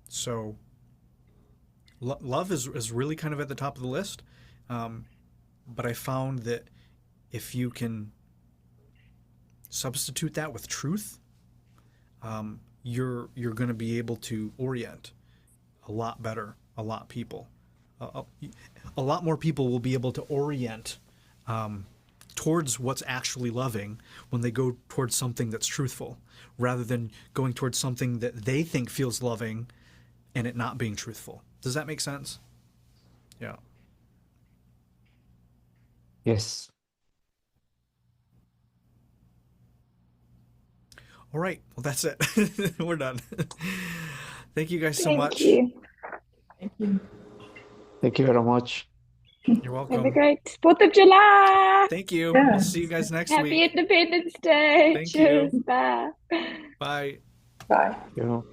So love is really kind of at the top of the list. But I found that if you can substitute that with truth, you're going to be able to orient a lot better, a lot more people will be able to orient towards what's actually loving when they go towards something that's truthful, rather than going towards something that they think feels loving and it not being truthful. Does that make sense? Yeah. Yes. All right. Well, that's it. We're done. Thank you guys so Thank much. you. Thank you. Thank you very much. You're Have a welcome. great 4th of July. Thank you. Yeah. We'll see you guys next Happy week. Independence Day. Thank Cheers. you. Bye. Bye. Bye. You know.